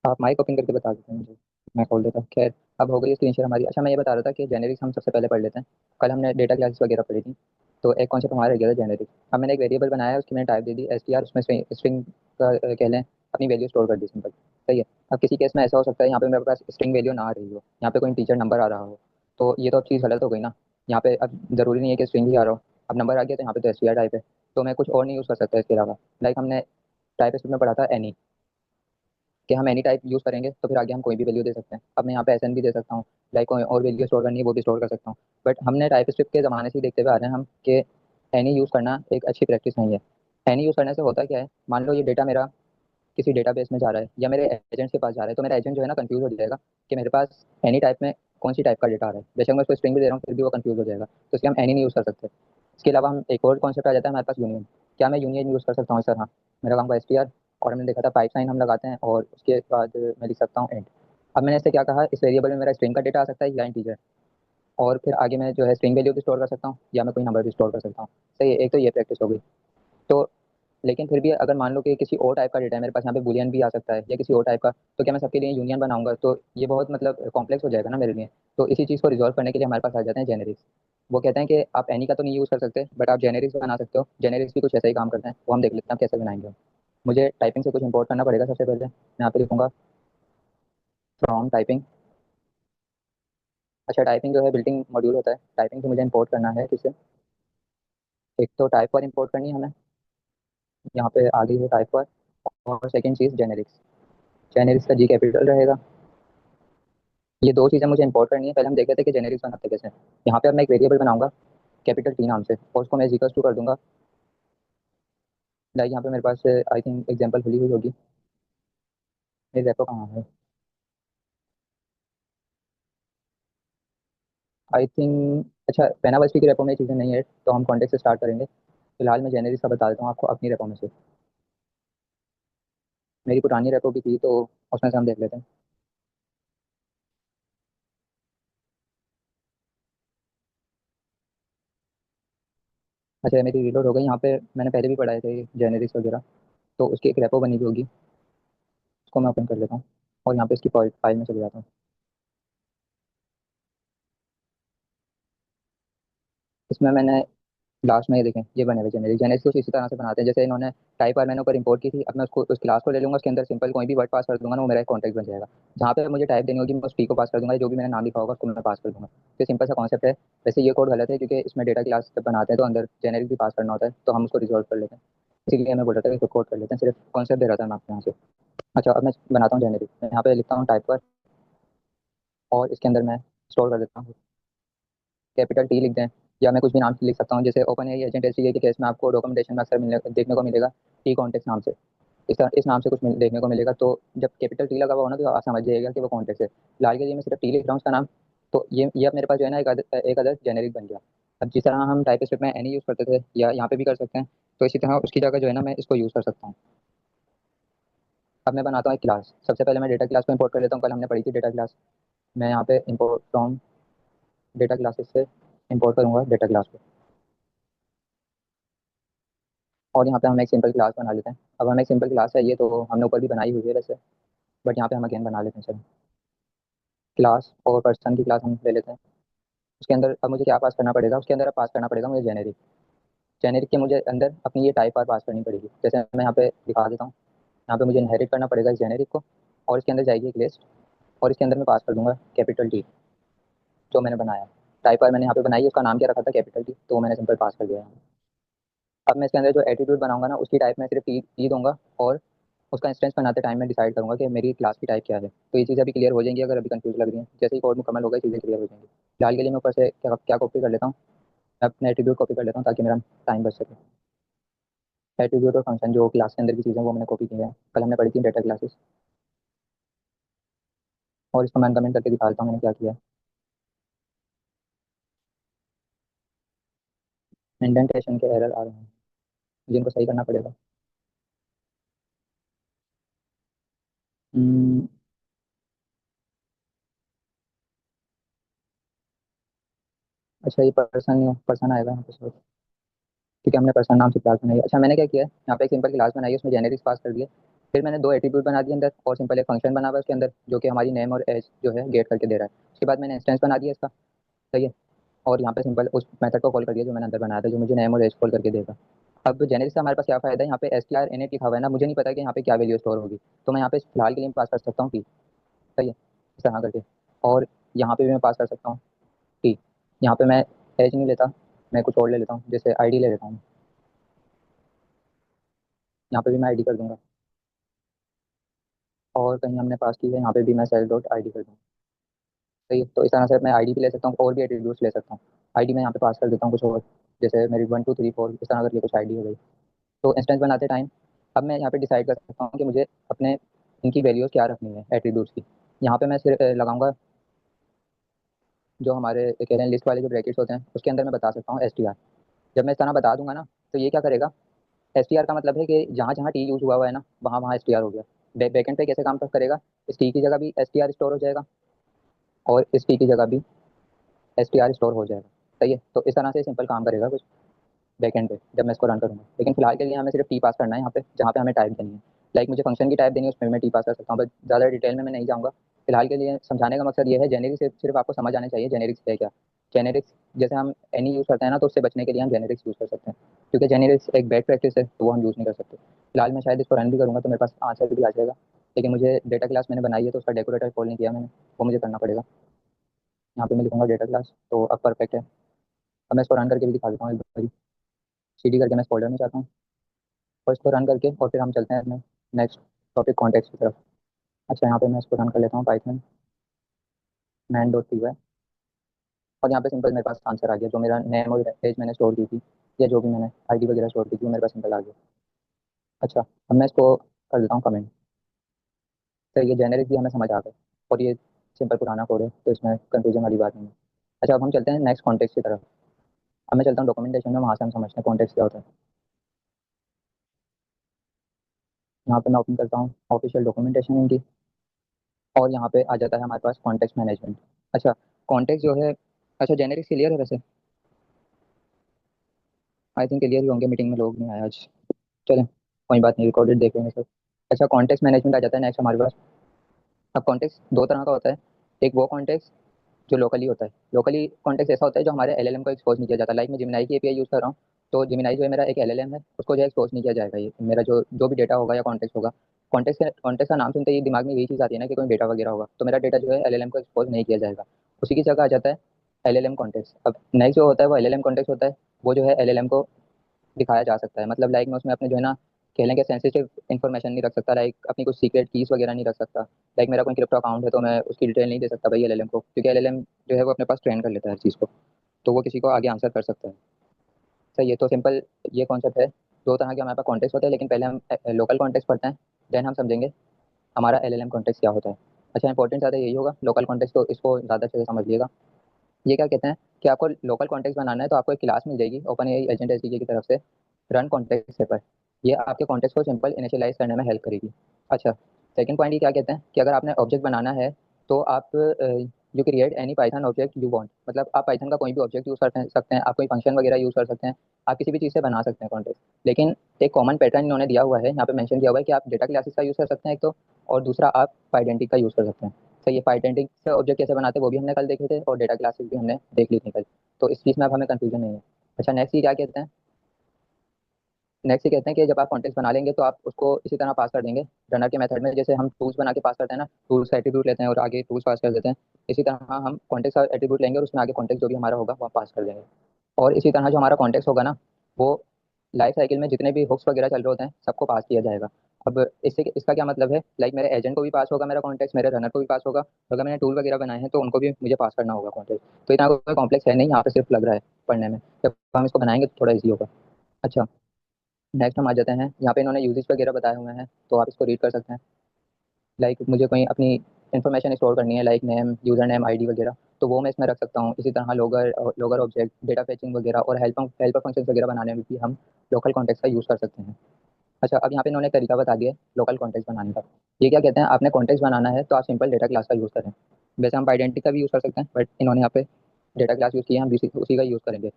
आप mic open करके बता देते हैं मुझे। मैं खोल देता हूँ। खैर, अब हो गई स्क्रीन शेयर हमारी। अच्छा, मैं ये बता रहा था कि जेनेरिक्स हम सबसे पहले पढ़ लेते हैं। कल हमने डेटा क्लासेस वगैरह पढ़ी थी, तो एक कॉन्सेप्ट हमारा रह गया था जेनेरिक्स। अब मैंने एक वेरिएबल बनाया है, उसकी मैंने टाइप दे दी एस टी आर, उसमें स्ट्रिंग का कह लें अपनी वैल्यू स्टोर कर दी, सिंपल। सही है। अब किसी केस में ऐसा हो सकता है यहाँ पे मेरे पास स्ट्रिंग वैल्यू ना आ रही हो, यहाँ पे कोई टीचर नंबर आ रहा हो, तो ये तो अब चीज़ गलत हो गई ना। यहाँ पे अब जरूरी नहीं है कि स्ट्रिंग ही आ रहा हो। अब नंबर आ गया तो यहाँ पे तो एस टी आर टाइप है, तो मैं कुछ और नहीं यूज़ कर सकता इसके अलावा। लाइक हमने टाइप में पढ़ा था एनी, कि हम एनी टाइप यूज़ करेंगे तो फिर आगे हम कोई भी वैल्यू दे सकते हैं। अब मैं यहाँ पे एस एन भी दे सकता हूँ, लाइक कोई और वैल्यू स्टोर करनी है वो भी स्टोर कर सकता हूँ। बट हमने टाइप स्क्रिप्ट के ज़माने से ही देखते हुए आ रहे हैं हम कि एनी यूज़ करना एक अच्छी प्रैक्टिस नहीं है। एनी यूज़ करने से होता क्या है, मान लो ये डेटा मेरा किसी डेटाबेस में जा रहा है या मेरे एजेंट के पास जा रहा है, तो मेरा एजेंट जो है ना कंफ्यूज हो जाएगा कि मेरे पास एनी टाइप में कौन सी टाइप का डेटा आ रहा है। बेशक मैं उसको स्ट्रिंग भी दे रहा हूँ फिर भी वो कंफ्यूज हो जाएगा, तो इसलिए हम एनी नहीं यूज़ कर सकते। इसके अलावा हम एक और कॉन्सेप्ट आ जाता है हमारे पास, यूनियन। क्या मैं यूनियन यूज़ कर सकता हूँ सर? हाँ, मेरा काम का एस टी आर, और हमने देखा था पाइप साइन हम लगाते हैं और उसके बाद मैं लिख सकता हूँ एंड। अब मैंने इससे क्या कहा, इस वेरिएबल में मेरा स्ट्रिंग का डेटा आ सकता है या इंटीजर, और फिर आगे मैं जो है स्ट्रिंग वैल्यू भी स्टोर कर सकता हूँ या मैं कोई नंबर भी स्टोर कर सकता हूँ। सही है, एक तो ये प्रैक्टिस हो गई। तो लेकिन फिर भी अगर मान लो कि किसी और टाइप का डेटा है मेरे पास, यहाँ पे बुलियन भी आ सकता है या किसी और टाइप का, तो क्या मैं सबके लिए यूनियन बनाऊंगा? तो ये बहुत मतलब कॉम्प्लेक्स हो जाएगा ना मेरे लिए। तो इसी चीज़ को रिजॉल्व करने के लिए हमारे पास आ जाते हैं जेनेरिक्स। वो कहते हैं कि आप एनी का तो नहीं यूज़ कर सकते, बट आप जेनेरिक्स बना सकते हो। जेनेरिक्स भी कुछ ऐसा ही काम करते हैं, वो हम देख लेते हैं आप कैसे बनाएंगे। मुझे टाइपिंग से कुछ इंपोर्ट करना पड़ेगा। सबसे पहले मैं यहाँ पे लिखूंगा फ्रॉम टाइपिंग। अच्छा, टाइपिंग जो है बिल्टिंग मॉड्यूल होता है, टाइपिंग से मुझे इंपोर्ट करना है किसे? एक तो टाइप पर इंपोर्ट करनी है हमें, यहाँ पे आ गई है टाइप पर। और सेकंड चीज़ जेनेरिक्स। जेनेरिक्स का जी कैपिटल रहेगा। ये दो चीज़ें मुझे इंपोर्ट करनी है। पहले हम देख लेते हैं कि जेनेरिक्स बनाते कैसे हैं। यहाँ पे अब मैं एक वेरिएबल बनाऊंगा कैपिटल टी नाम से, और उसको मैं इक्वल्स टू कर दूंगा। लाइक यहाँ पे मेरे पास आई थिंक एग्जांपल खुली हुई होगी। मेरी रेपो कहाँ है? आई थिंक, अच्छा, पेना वर्सी की रेपो में ये चीज़ें नहीं है, तो हम कॉन्टेक्ट से स्टार्ट करेंगे। फिलहाल मैं जेनेरिक्स का बता देता हूँ आपको अपनी रेपो में से। मेरी पुरानी रेपो भी थी, तो उसमें से हम देख लेते हैं। अच्छा, मेरी रीलोड हो गई। यहाँ पे मैंने पहले भी पढ़ाए थे जेनेरिक्स वगैरह, तो उसकी एक रेपो बनी हुई होगी, उसको मैं ओपन कर लेता हूँ और यहाँ पे इसकी फाइल में चले जाता हूँ। इसमें मैंने लास्ट में ये देखें, ये बने हुए जेनेरिक। जेनेरिक कुछ इसी तरह से बनाते हैं जैसे इन्होंने टाइप बार मैंने ऊपर इंपोर्ट की थी। अब मैं उसको उस क्लास को ले लूंगा, उसके अंदर सिंपल कोई भी वर्ड पास कर दूंगा ना, वो मेरा कॉन्टेक्ट बन जाएगा। जहाँ पे मुझे टाइप देनी होगी मैं उस पी को पास कर दूंगा, जो भी मैंने नाम लिखा होगा उसको मैं पास कर दूंगा। तो सिंपल सा कॉन्सेप्ट है। वैसे ये कोड गलत है क्योंकि इसमें डेटा क्लास जब बनाते हैं तो अंदर जेनेरिक भी पास करना होता है, तो हम उसको रिजॉल्व कर लेते हैं। इसीलिए मैं बोल रहा था कि कोड कर लेते हैं, सिर्फ कॉन्सेप्ट दे रहा था मैं आपको यहाँ से। अच्छा, अब मैं बनाता हूँ जेनेरिक। मैं यहाँ पे लिखता हूँ टाइप पर, और इसके अंदर मैं स्टोर कर देता हूँ कैपिटल टी लिख दें, या मैं कुछ भी नाम से लिख सकता हूँ। जैसे ओपन एआई एजेंट एसडीए के केस में आपको डॉक्यूमेंटेशन में अक्सर मिलने देखने को मिलेगा टी कॉन्टेक्ट नाम से। इस नाम से कुछ देखने को मिलेगा, तो जब कैपिटल टी लगा हुआ हो ना, तो आप समझ जाइएगा कि वो कॉन्टेक्ट है। फिलहाल के लिए मैं सिर्फ टी लिख रहा हूँ उसका नाम। तो ये अब मेरे पास जो है ना एक अदर जेनेरिक बन गया। अब जिस तरह हम टाइप स्क्रिप्ट में एनी यूज़ करते थे या यहाँ पे भी कर सकते हैं, तो इसी तरह उसकी जगह जो है ना मैं इसको यूज़ कर सकता हूँ। अब मैं बनाता हूँ एक क्लास। सबसे पहले मैं डेटा क्लास को इंपोर्ट कर लेता हूँ, कल हमने पढ़ी थी डेटा क्लास। मैं यहाँ पे इंपोर्ट फ्रॉम डेटा क्लासेस से इंपोर्ट करूँगा डेटा क्लास को, और यहाँ पे हम एक सिंपल क्लास बना लेते हैं। अब हमें एक सिंपल क्लास है, ये तो हमने ऊपर भी बनाई हुई है वैसे, बट यहाँ पे हम अगेन बना लेते हैं। चलो, क्लास और पर्सन की क्लास हम ले लेते हैं। उसके अंदर अब मुझे क्या पास करना पड़ेगा? उसके अंदर अब पास करना पड़ेगा मुझे जेनेरिक। जेनेरिक के मुझे अंदर अपनी ये टाइप पास करनी पड़ेगी। जैसे मैं यहाँ पे दिखा देता हूँ। यहाँ पे मुझे इनहेरिट करना पड़ेगा इस जेनेरिक को, और इसके अंदर जाएगी एक लिस्ट, और इसके अंदर मैं पास कर दूंगा कैपिटल टी, जो मैंने बनाया। टाइप पर मैंने यहाँ पे बनाई है, उसका नाम क्या रखा था? कैपिटल टी, तो मैंने सिंपल पास कर दिया है। अब मैं इसके अंदर जो एटीट्यूड बनाऊंगा ना, उसकी टाइप में सिर्फ टी टी दूंगा, और उसका इंस्टेंस बनाते टाइम मैं डिसाइड करूंगा कि मेरी क्लास की टाइप क्या है। तो ये चीज़ें अभी क्लियर हो जाएंगी, अगर अभी कंफ्यूज लग रही है। जैसे ही कोड मुकम्मल होगा चीज़ें क्लियर हो जाएंगी। फिलहाल के लिए मैं ऊपर से क्या क्या कॉपी कर लेता हूँ, मैं अपने एट्रीब्यूट कॉपी कर लेता हूँ ताकि मेरा टाइम बच सके। एट्रीब्यूट और फंक्शन जो क्लास के अंदर की चीज़ें वो मैंने कॉपी की है, कल हमने पढ़ी थी डेटा क्लासेस। और इसको मैं कमेंट करके दिखा देता हूँ मैंने क्या किया। इंडेंटेशन के एरर आ रहे हैं, जिनको सही करना पड़ेगा। हम्म, अच्छा, ये पर्सन पर्सन आएगा यहाँ पे सिर्फ, क्योंकि हमने पर्सन नाम से क्लास बनाई है। अच्छा, मैंने क्या किया है, यहाँ पे एक सिंपल क्लास बनाई है, उसमें जेनेरिक्स पास कर दिया। फिर मैंने दो एट्रीब्यूट बना दिए अंदर, और सिंपल एक फंक्शन बना हुआ है उसके अंदर जो कि हमारी नेम और एज जो है गेट करके दे रहा है। उसके बाद मैंने इंस्टेंस बना दिया इसका। सही है। और यहाँ पे सिंपल उस मेथड को कॉल कर दिया जो मैंने अंदर बनाया था, जो मुझे नेम और एज कॉल करके देगा। अब जेनेरिक से हमारे पास क्या फायदा है, यहाँ पे एस टी आर इनिट लिखा हुआ है ना, मुझे नहीं पता कि यहाँ पे क्या वैल्यू स्टोर होगी। तो मैं यहाँ पे फिलहाल के लिए पास कर सकता हूँ टी। सही है, इस तरह करके। और यहाँ पे भी मैं पास कर सकता हूँ टी। यहाँ पे मैं एज नहीं लेता, मैं कुछ और ले लेता हूँ, जैसे आईडी ले लेता हूँ। यहाँ पे भी मैं आईडी कर दूंगा। और कहीं हमने पास की है, यहाँ पे भी मैं सेल डॉट आईडी कर दूँगा। सही है, तो इस तरह से मैं आईडी भी ले सकता हूँ और भी एट्रीब्यूट्स ले सकता हूँ। आईडी मैं यहाँ पे पास कर देता हूँ कुछ और, जैसे मेरी 1 2 3 4 इस तरह करके कुछ आईडी हो गई। तो इंस्टेंस बनाते टाइम अब मैं यहाँ पे डिसाइड कर सकता हूँ कि मुझे अपने इनकी वैल्यूज क्या रखनी है एट्रीब्यूट्स की। यहाँ पे मैं सिर्फ लगाऊंगा जो हमारे कह रहे हैं लिस्ट वाले जो ब्रैकेट्स होते हैं उसके अंदर मैं बता सकता हूँ एस टी आर। जब मैं इस तरह बता दूंगा ना, तो ये क्या करेगा, एस टी आर का मतलब है कि जहाँ जहाँ टी यूज हुआ हुआ है ना, वहाँ वहाँ एस टी आर हो गया। बैकेंड पे कैसे काम करेगा, इस टी की जगह भी एस टी आर स्टोर हो जाएगा, और इस टी की जगह भी एस टी आर स्टोर हो जाएगा। सही है, तो इस तरह से सिंपल काम करेगा कुछ बैकएंड पे जब मैं इसको रन करूँगा। लेकिन फिलहाल के लिए हमें सिर्फ टी पास करना है यहाँ पे, जहाँ पे हमें टाइप देनी है। लाइक मुझे फंक्शन की टाइप देनी है, उसमें मैं टी पास कर सकता हूँ, बट ज़्यादा डिटेल में मैं नहीं जाऊँगा। फिलहाल के लिए समझाने का मकसद ये है, जेनेरिक से सिर्फ आपको समझ आना चाहिए जेनेरिक्स है क्या। जेनेरिक्स जैसे हम एनी यूज़ करते हैं ना, तो उससे बचने के लिए हम जेनेरिक्स यूज़ कर सकते हैं, क्योंकि जेनेरिक्स एक बैड प्रैक्टिस है, तो वो हम यूज़ नहीं कर सकते। फिलहाल मैं शायद इसको रन भी करूँगा तो मेरे पास आंसर भी आ जाएगा। लेकिन मुझे डेटा क्लास मैंने बनाई है, तो उसका डेकोरेटर कॉल नहीं किया मैंने, वो मुझे करना पड़ेगा। यहाँ पे मैं लिखूंगा डेटा क्लास, तो अब परफेक्ट है। अब मैं इसको रन करके भी दिखा देता हूँ एक बारी। सी डी करके मैं इस फोल्डर में चाहता हूँ, और इसको रन करके और फिर हम चलते हैं अपने नेक्स्ट टॉपिक कॉन्टेक्स्ट की तरफ। अच्छा, यहाँ पे मैं इसको रन कर लेता हूँ, Python main dot P Y. और यहाँ पे सिंपल मेरे पास आंसर आ गया, जो मेरा नेम और एज मैंने स्टोर की थी, या जो भी मैंने आईडी वगैरह स्टोर की थी, वो मेरे पास सिंपल आ गया। अच्छा, अब मैं इसको कर देता हूँ कमेंट। तो ये जेनेरिक भी हमें समझ आ गया, और ये सिंपल पुराना कोड है, तो इसमें कंफ्यूजन वाली बात नहीं है। अच्छा, अब हम चलते हैं नेक्स्ट कॉन्टेक्स्ट की तरफ। अब मैं चलता हूँ डॉक्यूमेंटेशन में, वहाँ से हम समझते हैं कॉन्टेक्स्ट क्या होता है। यहाँ पे मैं ओपन करता हूँ ऑफिशियल डॉक्यूमेंटेशन इनकी, और यहाँ पे आ जाता है हमारे पास कॉन्टेक्स्ट मैनेजमेंट। अच्छा, कॉन्टेक्स्ट जो है, अच्छा जेनेरिक क्लियर है वैसे। आई थिंक क्लियर ही होंगे, मीटिंग में लोग नहीं आए आज। चलें, कोई बात नहीं, रिकॉर्डेड देख लेंगे सब। अच्छा, कॉन्टेक्स्ट मैनेजमेंट आ जाता है नेक्स्ट हमारे पास। अब कॉन्टेक्स्ट दो तरह का होता है। एक वो कॉन्टेक्स्ट जो लोकली होता है। लोकली कॉन्टेक्स्ट ऐसा होता है जो हमारे एलएलएम को एक्सपोज नहीं किया जाता। लाइक मैं जिमिनाई की एपीआई यूज़ कर रहा हूँ, तो जिमिनाई जो है मेरा एक एलएलएम है, उसको जो है एक्सपोज नहीं किया जाएगा। ये मेरा जो जो भी डेटा होगा या कॉन्टेक्स्ट होगा, कॉन्टेक्स्ट का नाम सुनते ही दिमाग में यही चीज़ आती है ना कि कोई डेटा वगैरह होगा, तो मेरा डेटा जो है एलएलएम को एक्सपोज नहीं किया जाएगा। उसी की जगह आ जाता है एलएलएम कॉन्टेक्स्ट। अब नेक्स्ट जो होता है वो एलएलएम कॉन्टेक्स्ट होता है, वो जो है एलएलएम को दिखाया जा सकता है। मतलब लाइक मैं उसमें अपने जो है ना, कह लें कि सेंसिटिव इन्फॉर्मेशन नहीं रख सकता। लाइक अपनी कुछ सीक्रेट कीज वगैरह नहीं रख सकता। लाइक मेरा कोई क्रिप्टो अकाउंट है, तो मैं उसकी डिटेल नहीं दे सकता भाई एलएलएम को, क्योंकि एलएलएम जो है वो अपने पास ट्रेन कर लेता है हर चीज़ को, तो वो किसी को आगे आंसर कर सकता है। सही है, तो सिंपल ये कॉन्सेप्ट है। दो तरह के हमारे पास कॉन्टेक्स्ट होते हैं, लेकिन पहले हम लोकल कॉन्टेक्स्ट पढ़ते हैं, देन हम समझेंगे हमारा एलएलएम कॉन्टेक्स्ट क्या होता है। अच्छा, इंपॉर्टेंट ज़्यादा यही होगा लोकल कॉन्टेक्स्ट, तो इसको ज़्यादा अच्छे से समझ लिएगा। ये क्या कहते हैं कि आपको लोकल कॉन्टेक्स्ट बनाना है, तो आपको एक क्लास मिल जाएगी ओपन एआई एजेंट एसडीके की तरफ से, रन कॉन्टेक्स्ट पेपर। ये आपके कॉन्टेक्स्ट को सिंपल इनिशियलाइज करने में हेल्प करेगी। अच्छा, सेकंड पॉइंट ये क्या कहते हैं कि अगर आपने ऑब्जेक्ट बनाना है, तो आप you create any Python object you want. मतलब आप पाइथन का कोई भी ऑब्जेक्ट यूज़ कर सकते हैं, आप कोई फंक्शन वगैरह यूज़ कर सकते हैं, आप किसी भी चीज़ से बना सकते हैं कॉन्टेक्स्ट। लेकिन एक कॉमन पैटर्न इन्होंने दिया हुआ है, यहाँ पे मेंशन किया हुआ है कि आप डेटा क्लासेस का यूज़ कर सकते हैं एक तो, और दूसरा आप पाइडेंटिक का यूज़ कर सकते हैं। सही है, पाइडेंटिक से ऑब्जेक्ट कैसे बनाते हैं वो भी हमने कल देखे थे, और डेटा क्लासेस भी हमने देख ली थी कल, तो इस चीज़ में अब हमें कंफ्यूजन नहीं है। अच्छा, नेक्स्ट ये क्या कहते हैं, नेक्स्ट ये कहते हैं कि जब आप कॉन्टेक्स्ट बना लेंगे, तो आप उसको इसी तरह पास कर देंगे रनर के मेथड में, जैसे हम टूल्स बना के पास करते हैं ना, टूल्स का एट्रीब्यूट लेते हैं और आगे टूल्स पास कर देते हैं। इसी तरह हम कॉन्टेक्स्ट का एट्रीब्यूट लेंगे और उसमें आगे कॉन्टेक्स्ट जो भी हमारा होगा वो पास कर देंगे। और इसी तरह जो हमारा कॉन्टेक्स्ट होगा ना, वो लाइफ साइकिल में जितने भी हुक्स वगैरह चल रहे होते हैं सबको पास किया जाएगा। अब इससे इसका क्या मतलब है, लाइक मेरे एजेंट को भी पास होगा मेरा कॉन्टेक्स्ट, मेरे रनर को भी पास होगा, और अगर मैंने टूल वगैरह बनाए हैं तो उनको भी मुझे पास करना होगा कॉन्टेक्स्ट। तो इतना कोई कॉम्प्लेक्स है नहीं, यहाँ पे सिर्फ लग रहा है पढ़ने में, जब हम इसको बनाएंगे तो थोड़ा ईजी होगा। अच्छा, नेक्स्ट हम आ जाते हैं, यहाँ पे इन्होंने यूजेस वगैरह बताए हुए हैं, तो आप इसको रीड कर सकते हैं। लाइक मुझे कोई अपनी इन्फॉर्मेशन स्टोर करनी है, like name, user name, ID वगैरह, तो वो मैं इसमें रख सकता हूँ। इसी तरह Logar Logar object, data fetching वगैरह, और हेल्पर फंक्शन वगैरह बनाने में भी हम लोकल कॉन्टेक्स्ट का यूज़ कर सकते हैं। अच्छा, अब यहाँ पे इन्होंने एक तरीका बता दिया है लोकल कॉन्टेक्स्ट बनाने का। ये क्या कहते हैं, आपने कॉन्टेक्स्ट बनाना है तो आप सिंपल डेटा क्लास का यूज़ करें। वैसे हम आइडेंटिटी का भी यूज़ कर सकते हैं, बट इन्होंने यहाँ पे डेटा क्लास यूज़ किया है, हम उसी का यूज़ करेंगे।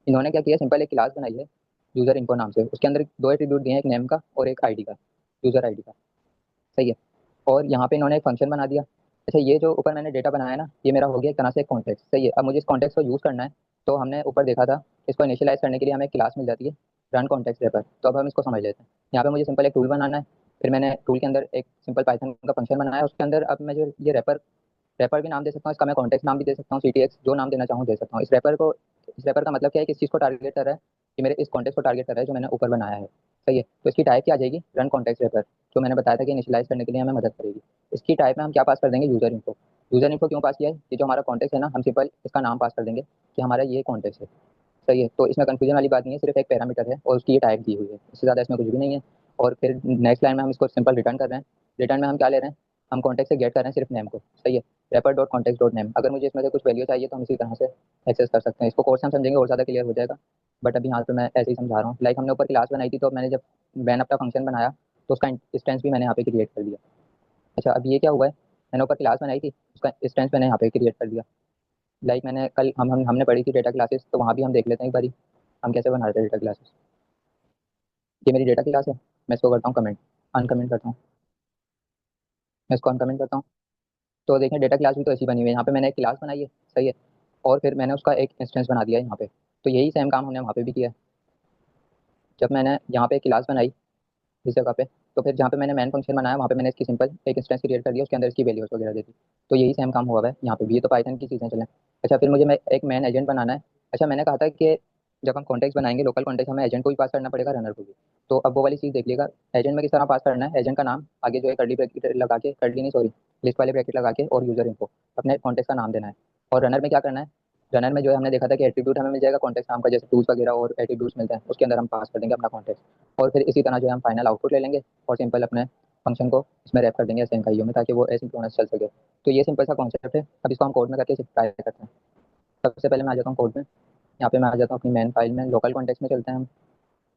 इन्होंने क्या किया, सिंपल एक क्लास बनाई है यूजर इनको नाम से, उसके अंदर दो एट्रीब्यूट दिए हैं, एक नेम का और एक आईडी का। यूज़र आईडी का। सही है। और यहाँ पे इन्होंने एक फंक्शन बना दिया। अच्छा, ये जो ऊपर मैंने डेटा बनाया ना, ये मेरा हो गया एक तरह से एक कॉन्टेक्स्ट। सही है। अब मुझे इस कॉन्टेक्स्ट को यूज़ करना है। तो हमने ऊपर देखा था, इसको इनिशियलाइज करने के लिए हमें एक क्लास मिल जाती है, रन कॉन्टेक्स्ट रेपर। तो अब हम इसको समझ लेते हैं। यहाँ पे मुझे सिंपल एक टूल बनाना है। फिर मैंने टूल के अंदर एक सिंपल पाइथन का फंक्शन बनाया है। उसके अंदर अब मैं जो ये रेपर रेपर भी नाम दे सकता हूँ, इसका मैं कॉन्टेक्स्ट नाम भी दे सकता हूँ, CTX जो नाम देना चाहूँ दे सकता हूँ। इस रेपर का मतलब क्या है, किस चीज़ को टारगेट कर रहा है, कि मेरे इस कॉन्टेक्स्ट को टारगेट कर रहा है जो मैंने ऊपर बनाया है। सही है। तो इसकी टाइप क्या आ जाएगी, रन कॉन्टेक्स्ट रेपर, जो मैंने बताया था कि इनिशियलाइज करने के लिए हमें मदद करेगी। इसकी टाइप में हम क्या पास कर देंगे, यूजर इन्फो। यूजर इन्फो क्यों पास किया है, ये जो हमारा कॉन्टेक्स्ट है ना, हम सिंपल इसका नाम पास कर देंगे कि हमारा ये कॉन्टेक्स्ट है। सही है। तो इसमें कंफ्यूजन वाली बात नहीं है, सिर्फ एक पैरामीटर है और उसकी ये टाइप दी हुई है, इससे ज़्यादा इसमें कुछ भी नहीं है। और फिर नेक्स्ट लाइन में हम इसको सिंपल रिटर्न कर रहे हैं। रिटर्न में हम क्या ले रहे हैं, हम कॉन्टेक्ट से गेट कर रहे हैं सिर्फ नेम को। सही है। रेपर डॉट कॉन्टेक्ट डॉट नेम। अगर मुझे इसमें से कुछ वैल्यू चाहिए तो हम इसी तरह से एक्सेस कर सकते हैं। इसको कोर्स में हम समझेंगे और ज़्यादा क्लियर हो जाएगा। बट अभी यहाँ पे मैं ऐसे ही समझा रहा हूँ। लाइक हमने ऊपर क्लास बनाई थी, तो मैंने जब मैंने अपना फंक्शन बनाया तो उसका इंस्टेंस भी मैंने यहाँ पे क्रिएट कर दिया। अच्छा, अब ये क्या हुआ है, मैंने ऊपर क्लास बनाई थी, उसका इंस्टेंस मैंने यहाँ पे क्रिएट कर दिया। लाइक मैंने कल हमने पढ़ी थी डेटा क्लासेस, तो वहाँ भी हम देख लेते हैं एक बारी हम कैसे बना रहे थे डेटा क्लासेस। ये मेरी डेटा क्लास है। मैं इसको करता हूँ कमेंट, अनकमेंट करता हूँ। मैं इसको अनकमेंट करता हूँ। तो देखें, डेटा क्लास भी तो ऐसी बनी हुई है। यहाँ पे मैंने एक क्लास बनाई है। सही है। और फिर मैंने उसका एक इंस्टेंस बना दिया है यहाँ पे। तो यही सेम काम हमने वहाँ पे भी किया है। जब मैंने यहाँ पे एक क्लास बनाई इस जगह पे, तो फिर जहाँ पे मैंने मैन फंक्शन बनाया वहाँ पे मैंने इसकी सिंपल एक इंस्टेंस क्रिएट कर दिया, उसके अंदर इसकी वैल्यूज वगैरह दे दी। तो यही सेम काम हुआ है यहाँ पे भी। ये तो पाइथन की चीज़ें चलें। अच्छा, फिर मुझे मैं एक मैन एजेंट बनाना है। अच्छा, मैंने कहा था कि जब हम कॉन्टेक्स्ट बनाएंगे लोकल कॉन्टेक्स्ट, हमें एजेंट को भी पास करना पड़ेगा, रनर को भी। तो अब वो वाली चीज़ देख लिएगा। एजेंट में किस तरह पास करना है, एजेंट का नाम आगे जो है कर्ली ब्रैकेट लगा के, कर्ली नहीं सॉरी, लिस्ट वाले ब्रैकेट लगा के, और यूजर इनको अपने कॉन्टेक्स्ट का नाम देना है। और रनर में क्या करना है, रनर में जो है हमने देखा था कि एट्रीब्यूट हमें मिल जाएगा कॉन्टेक्स्ट नाम का, जैसे टूल्स वगैरह और एट्रीब्यूट्स मिलते हैं, उसके अंदर हम पास कर देंगे अपना कॉन्टेक्स्ट। और फिर इसी तरह जो है हम फाइनल आउटपुट ले लेंगे और सिंपल अपने फंक्शन को इसमें रैप कर देंगे एसएनकाईओ में, ताकि वो एसिंक्रोनस चल सके। तो ये सिंपल सा कॉन्सेप्ट है। अब इसको हम कोड में करके ट्राई करते हैं। सबसे पहले मैं आ जाता हूँ कोड में। यहाँ पे मैं आ जाता हूँ अपनी मैन फाइल में, लोकल कॉन्टेक्स्ट में चलते हैं हम।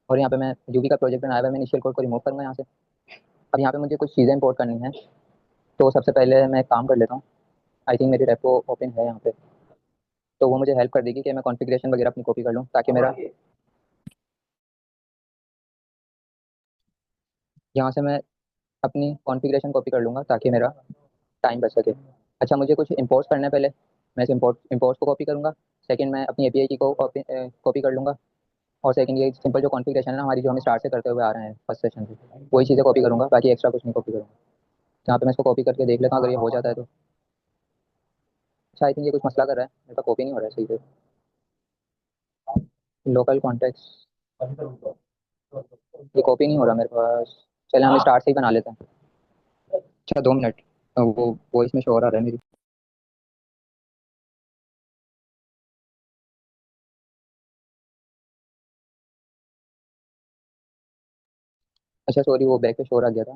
और यहाँ पे मैं यूवी का प्रोजेक्ट बनाया हुआ है, मैं इनिशियल कोड को रिमूव करूँगा यहाँ से। अब यहाँ पे मुझे कुछ चीज़ें इंपोर्ट करनी है। तो सबसे पहले मैं एक काम कर लेता हूँ। आई थिंक मेरी रेपो ओपन है यहाँ पे, तो वो मुझे हेल्प कर देगी कि मैं कॉन्फ़िगरेशन वगैरह अपनी कॉपी कर लूँ, ताकि मेरा यहाँ से मैं अपनी कॉन्फ़िगरेशन कॉपी कर लूँगा ताकि मेरा टाइम बच सके। अच्छा, मुझे कुछ इंपोर्ट्स करने हैं पहले। मैं इस इंपोर्ट्स को कॉपी करूँगा। सेकंड, मैं अपनी एपीआई की को कॉपी कर लूँगा। और सेकंड, ये सिंपल जो कॉन्फ़िगरेशन है ना हमारी, जो हम स्टार्ट से करते हुए आ रहे हैं फर्स्ट सेशन से, वही चीज़ें कॉपी करूँगा, बाकी एक्स्ट्रा कुछ नहीं कॉपी करूँगा। यहाँ पे मैं इसको कॉपी करके देख लेता हूँ, अगर ये हो जाता है तो। अच्छा, आई थिंक ये कुछ मसला कर रहा है, मेरे पास कॉपी नहीं हो रहा है सही से। लोकल कॉन्टेक्स्ट, ये कॉपी नहीं हो रहा मेरे पास। चले हम स्टार्ट से ही बना लेते हैं। अच्छा, 2 मिनट। वो वॉइस में शोर आ रहा है मेरी। अच्छा सॉरी, वो बैक पे शोर आ गया था।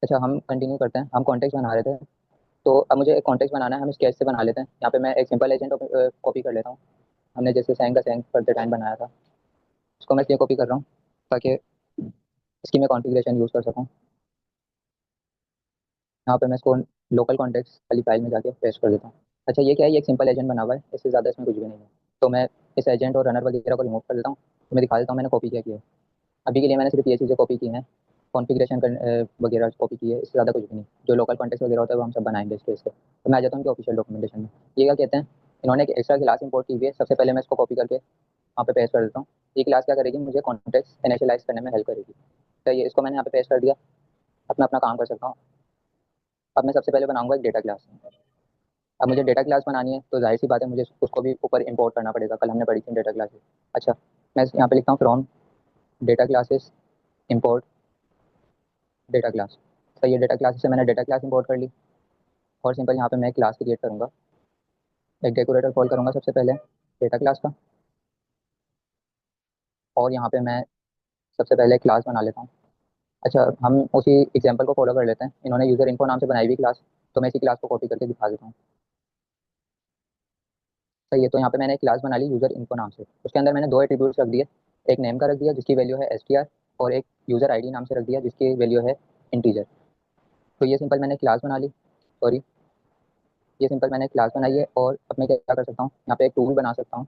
अच्छा, हम कंटिन्यू करते हैं। हम कॉन्टेक्स्ट बना रहे थे। तो अब मुझे एक कॉन्टेक्स्ट बनाना है, हम स्केच से बना लेते हैं। यहाँ पे मैं एक सिंपल एजेंट कॉपी कर लेता हूँ। हमने जैसे सैंग का सैंग करते टाइम बनाया था, उसको मैं इसलिए कॉपी कर रहा हूँ ताकि इसकी मैं कॉन्फ़िगरेशन यूज़ कर सकूँ। यहाँ पे मैं इसको लोकल कॉन्टेक्स्ट वाली फाइल में जाके पेस्ट कर देता हूँ। अच्छा, ये क्या है, ये एक सिंपल एजेंट बना हुआ है, इससे ज़्यादा इसमें कुछ भी नहीं है। तो मैं इस एजेंट और रनर वगैरह को रिमूव कर देता हूँ। तो मैं दिखा देता हूँ मैंने कॉपी क्या किया है। अभी के लिए मैंने सिर्फ ये चीज़ें कॉपी की हैं, कॉन्फ़िगरेशन वगैरह कॉपी की है, इससे ज़्यादा कुछ भी नहीं। जो लोकल कॉन्टेक्स्ट वगैरह होता है वो हम सब बनाएंगे इस केस से। तो मैं आ जाता हूँ कि ऑफिशियल डॉक्यूमेंटेशन में ये क्या कहते हैं, इन्होंने एक एक्स्ट्रा क्लास इंपोर्ट की हुई है। सबसे पहले मैं इसको कॉपी करके वहाँ पे पेस्ट कर देता हूँ। ये क्लास क्या करेगी, मुझे कॉन्टेक्स्ट इनिशियलाइज करने में हेल्प करेगी। तो ये इसको मैंने यहाँ पे पेस्ट कर दिया। अपना अपना काम कर सकता हूँ। अब मैं सबसे पहले बनाऊंगा एक डेटा क्लास। अब मुझे डेटा क्लास बनानी है, तो जाहिर सी बात है मुझे उसको भी ऊपर इंपोर्ट करना पड़ेगा। कल हमने पढ़ी थी डेटा क्लासेस। अच्छा, मैं यहाँ पे लिखता हूँ from data classes import data class. तो ये डेटा क्लास से मैंने डेटा क्लास इंपोर्ट कर ली। और सिंपल यहाँ पे मैं एक क्लास क्रिएट करूँगा, एक डेकोरेटर कॉल करूँगा सबसे पहले डेटा क्लास का। और यहाँ पे मैं सबसे पहले क्लास बना लेता हूँ। अच्छा, हम उसी एग्जांपल को फॉलो कर लेते हैं। इन्होंने यूज़र इन्फो नाम से बनाई हुई क्लास, तो मैं इसी क्लास को कॉपी करके दिखा देता हूँ। सही है। तो यहाँ पे मैंने एक क्लास बना ली यूज़र इन्फो नाम से, उसके अंदर मैंने दो एट्रीब्यूट्स रख दिए। एक नेम का रख दिया जिसकी वैल्यू है str, और एक यूज़र आईडी नाम से रख दिया जिसकी वैल्यू है इंटीजर। तो ये सिंपल मैंने क्लास बना ली। सॉरी, ये सिंपल मैंने क्लास बनाई है। और अब मैं क्या कर सकता हूँ, यहाँ पे एक टूल बना सकता हूँ।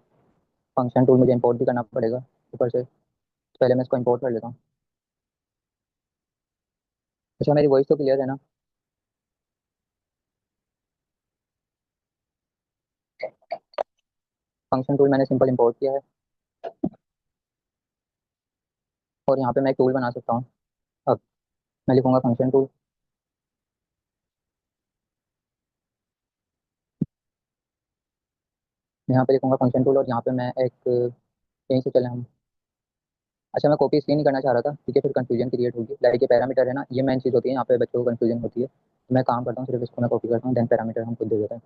फंक्शन टूल मुझे इंपोर्ट भी करना पड़ेगा ऊपर से, तो पहले मैं इसको इंपोर्ट कर लेता हूँ। अच्छा, मेरी वॉइस तो क्लियर है ना? फंक्शन टूल मैंने सिंपल इंपोर्ट किया है, और यहाँ पे मैं एक टूल बना सकता हूँ। अब मैं लिखूंगा फंक्शन टूल। यहाँ पे लिखूंगा फंक्शन टूल, और यहाँ पे मैं एक, यहीं से चले हम। अच्छा, मैं कॉपी इसलिए नहीं करना चाह रहा था क्योंकि फिर कंफ्यूजन क्रिएट होगी। लाइक ये पैरामीटर है ना, ये मेन चीज़ होती है, यहाँ पे बच्चों को कंफ्यूजन होती है। तो मैं काम करता हूँ, सिर्फ इसको मैं कॉपी करता हूँ, देन पैरामीटर हम खुद दे देते हैं।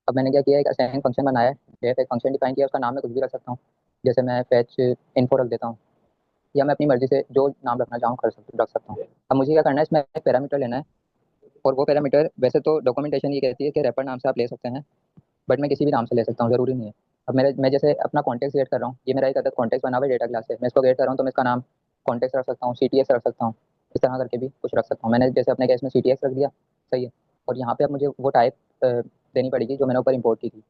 अब मैंने क्या किया, एक असाइन फंक्शन बनाया है, डेफ एक फंक्शन डिफाइन किया, उसका नाम मैं कुछ भी रख सकता हूँ। जैसे मैं फैच इन्फो रख देता हूँ, या मैं अपनी मर्जी से जो नाम रखना चाहूँ रख सकता हूँ। अब मुझे क्या करना है, इसमें एक पैरामीटर लेना है, और वो पैरामीटर वैसे तो डॉक्यूमेंटेशन ये कहती है कि रैपर नाम से आप ले सकते हैं, बट मैं किसी भी नाम से ले सकता हूँ, जरूरी नहीं है। अब मैं जैसे अपना कॉन्टेक्ट क्रिएट कर रहा हूँ, ये मेरा एक अदर कॉन्टेक्ट बना हुआ है डेटा क्लास से, मैं इसको क्रिएट कर रहा हूँ, तो मैं इसका नाम कॉन्टेक्ट रख सकता हूँ, सी टी एक्स रख सकता हूँ, इस तरह करके भी कुछ रख सकता हूँ। मैंने जैसे अपने केस में सी टी एक्स रख दिया, सही है। और यहाँ पे अब मुझे वो टाइप देनी पड़ेगी जो मैंने ऊपर इंपोर्ट की थी।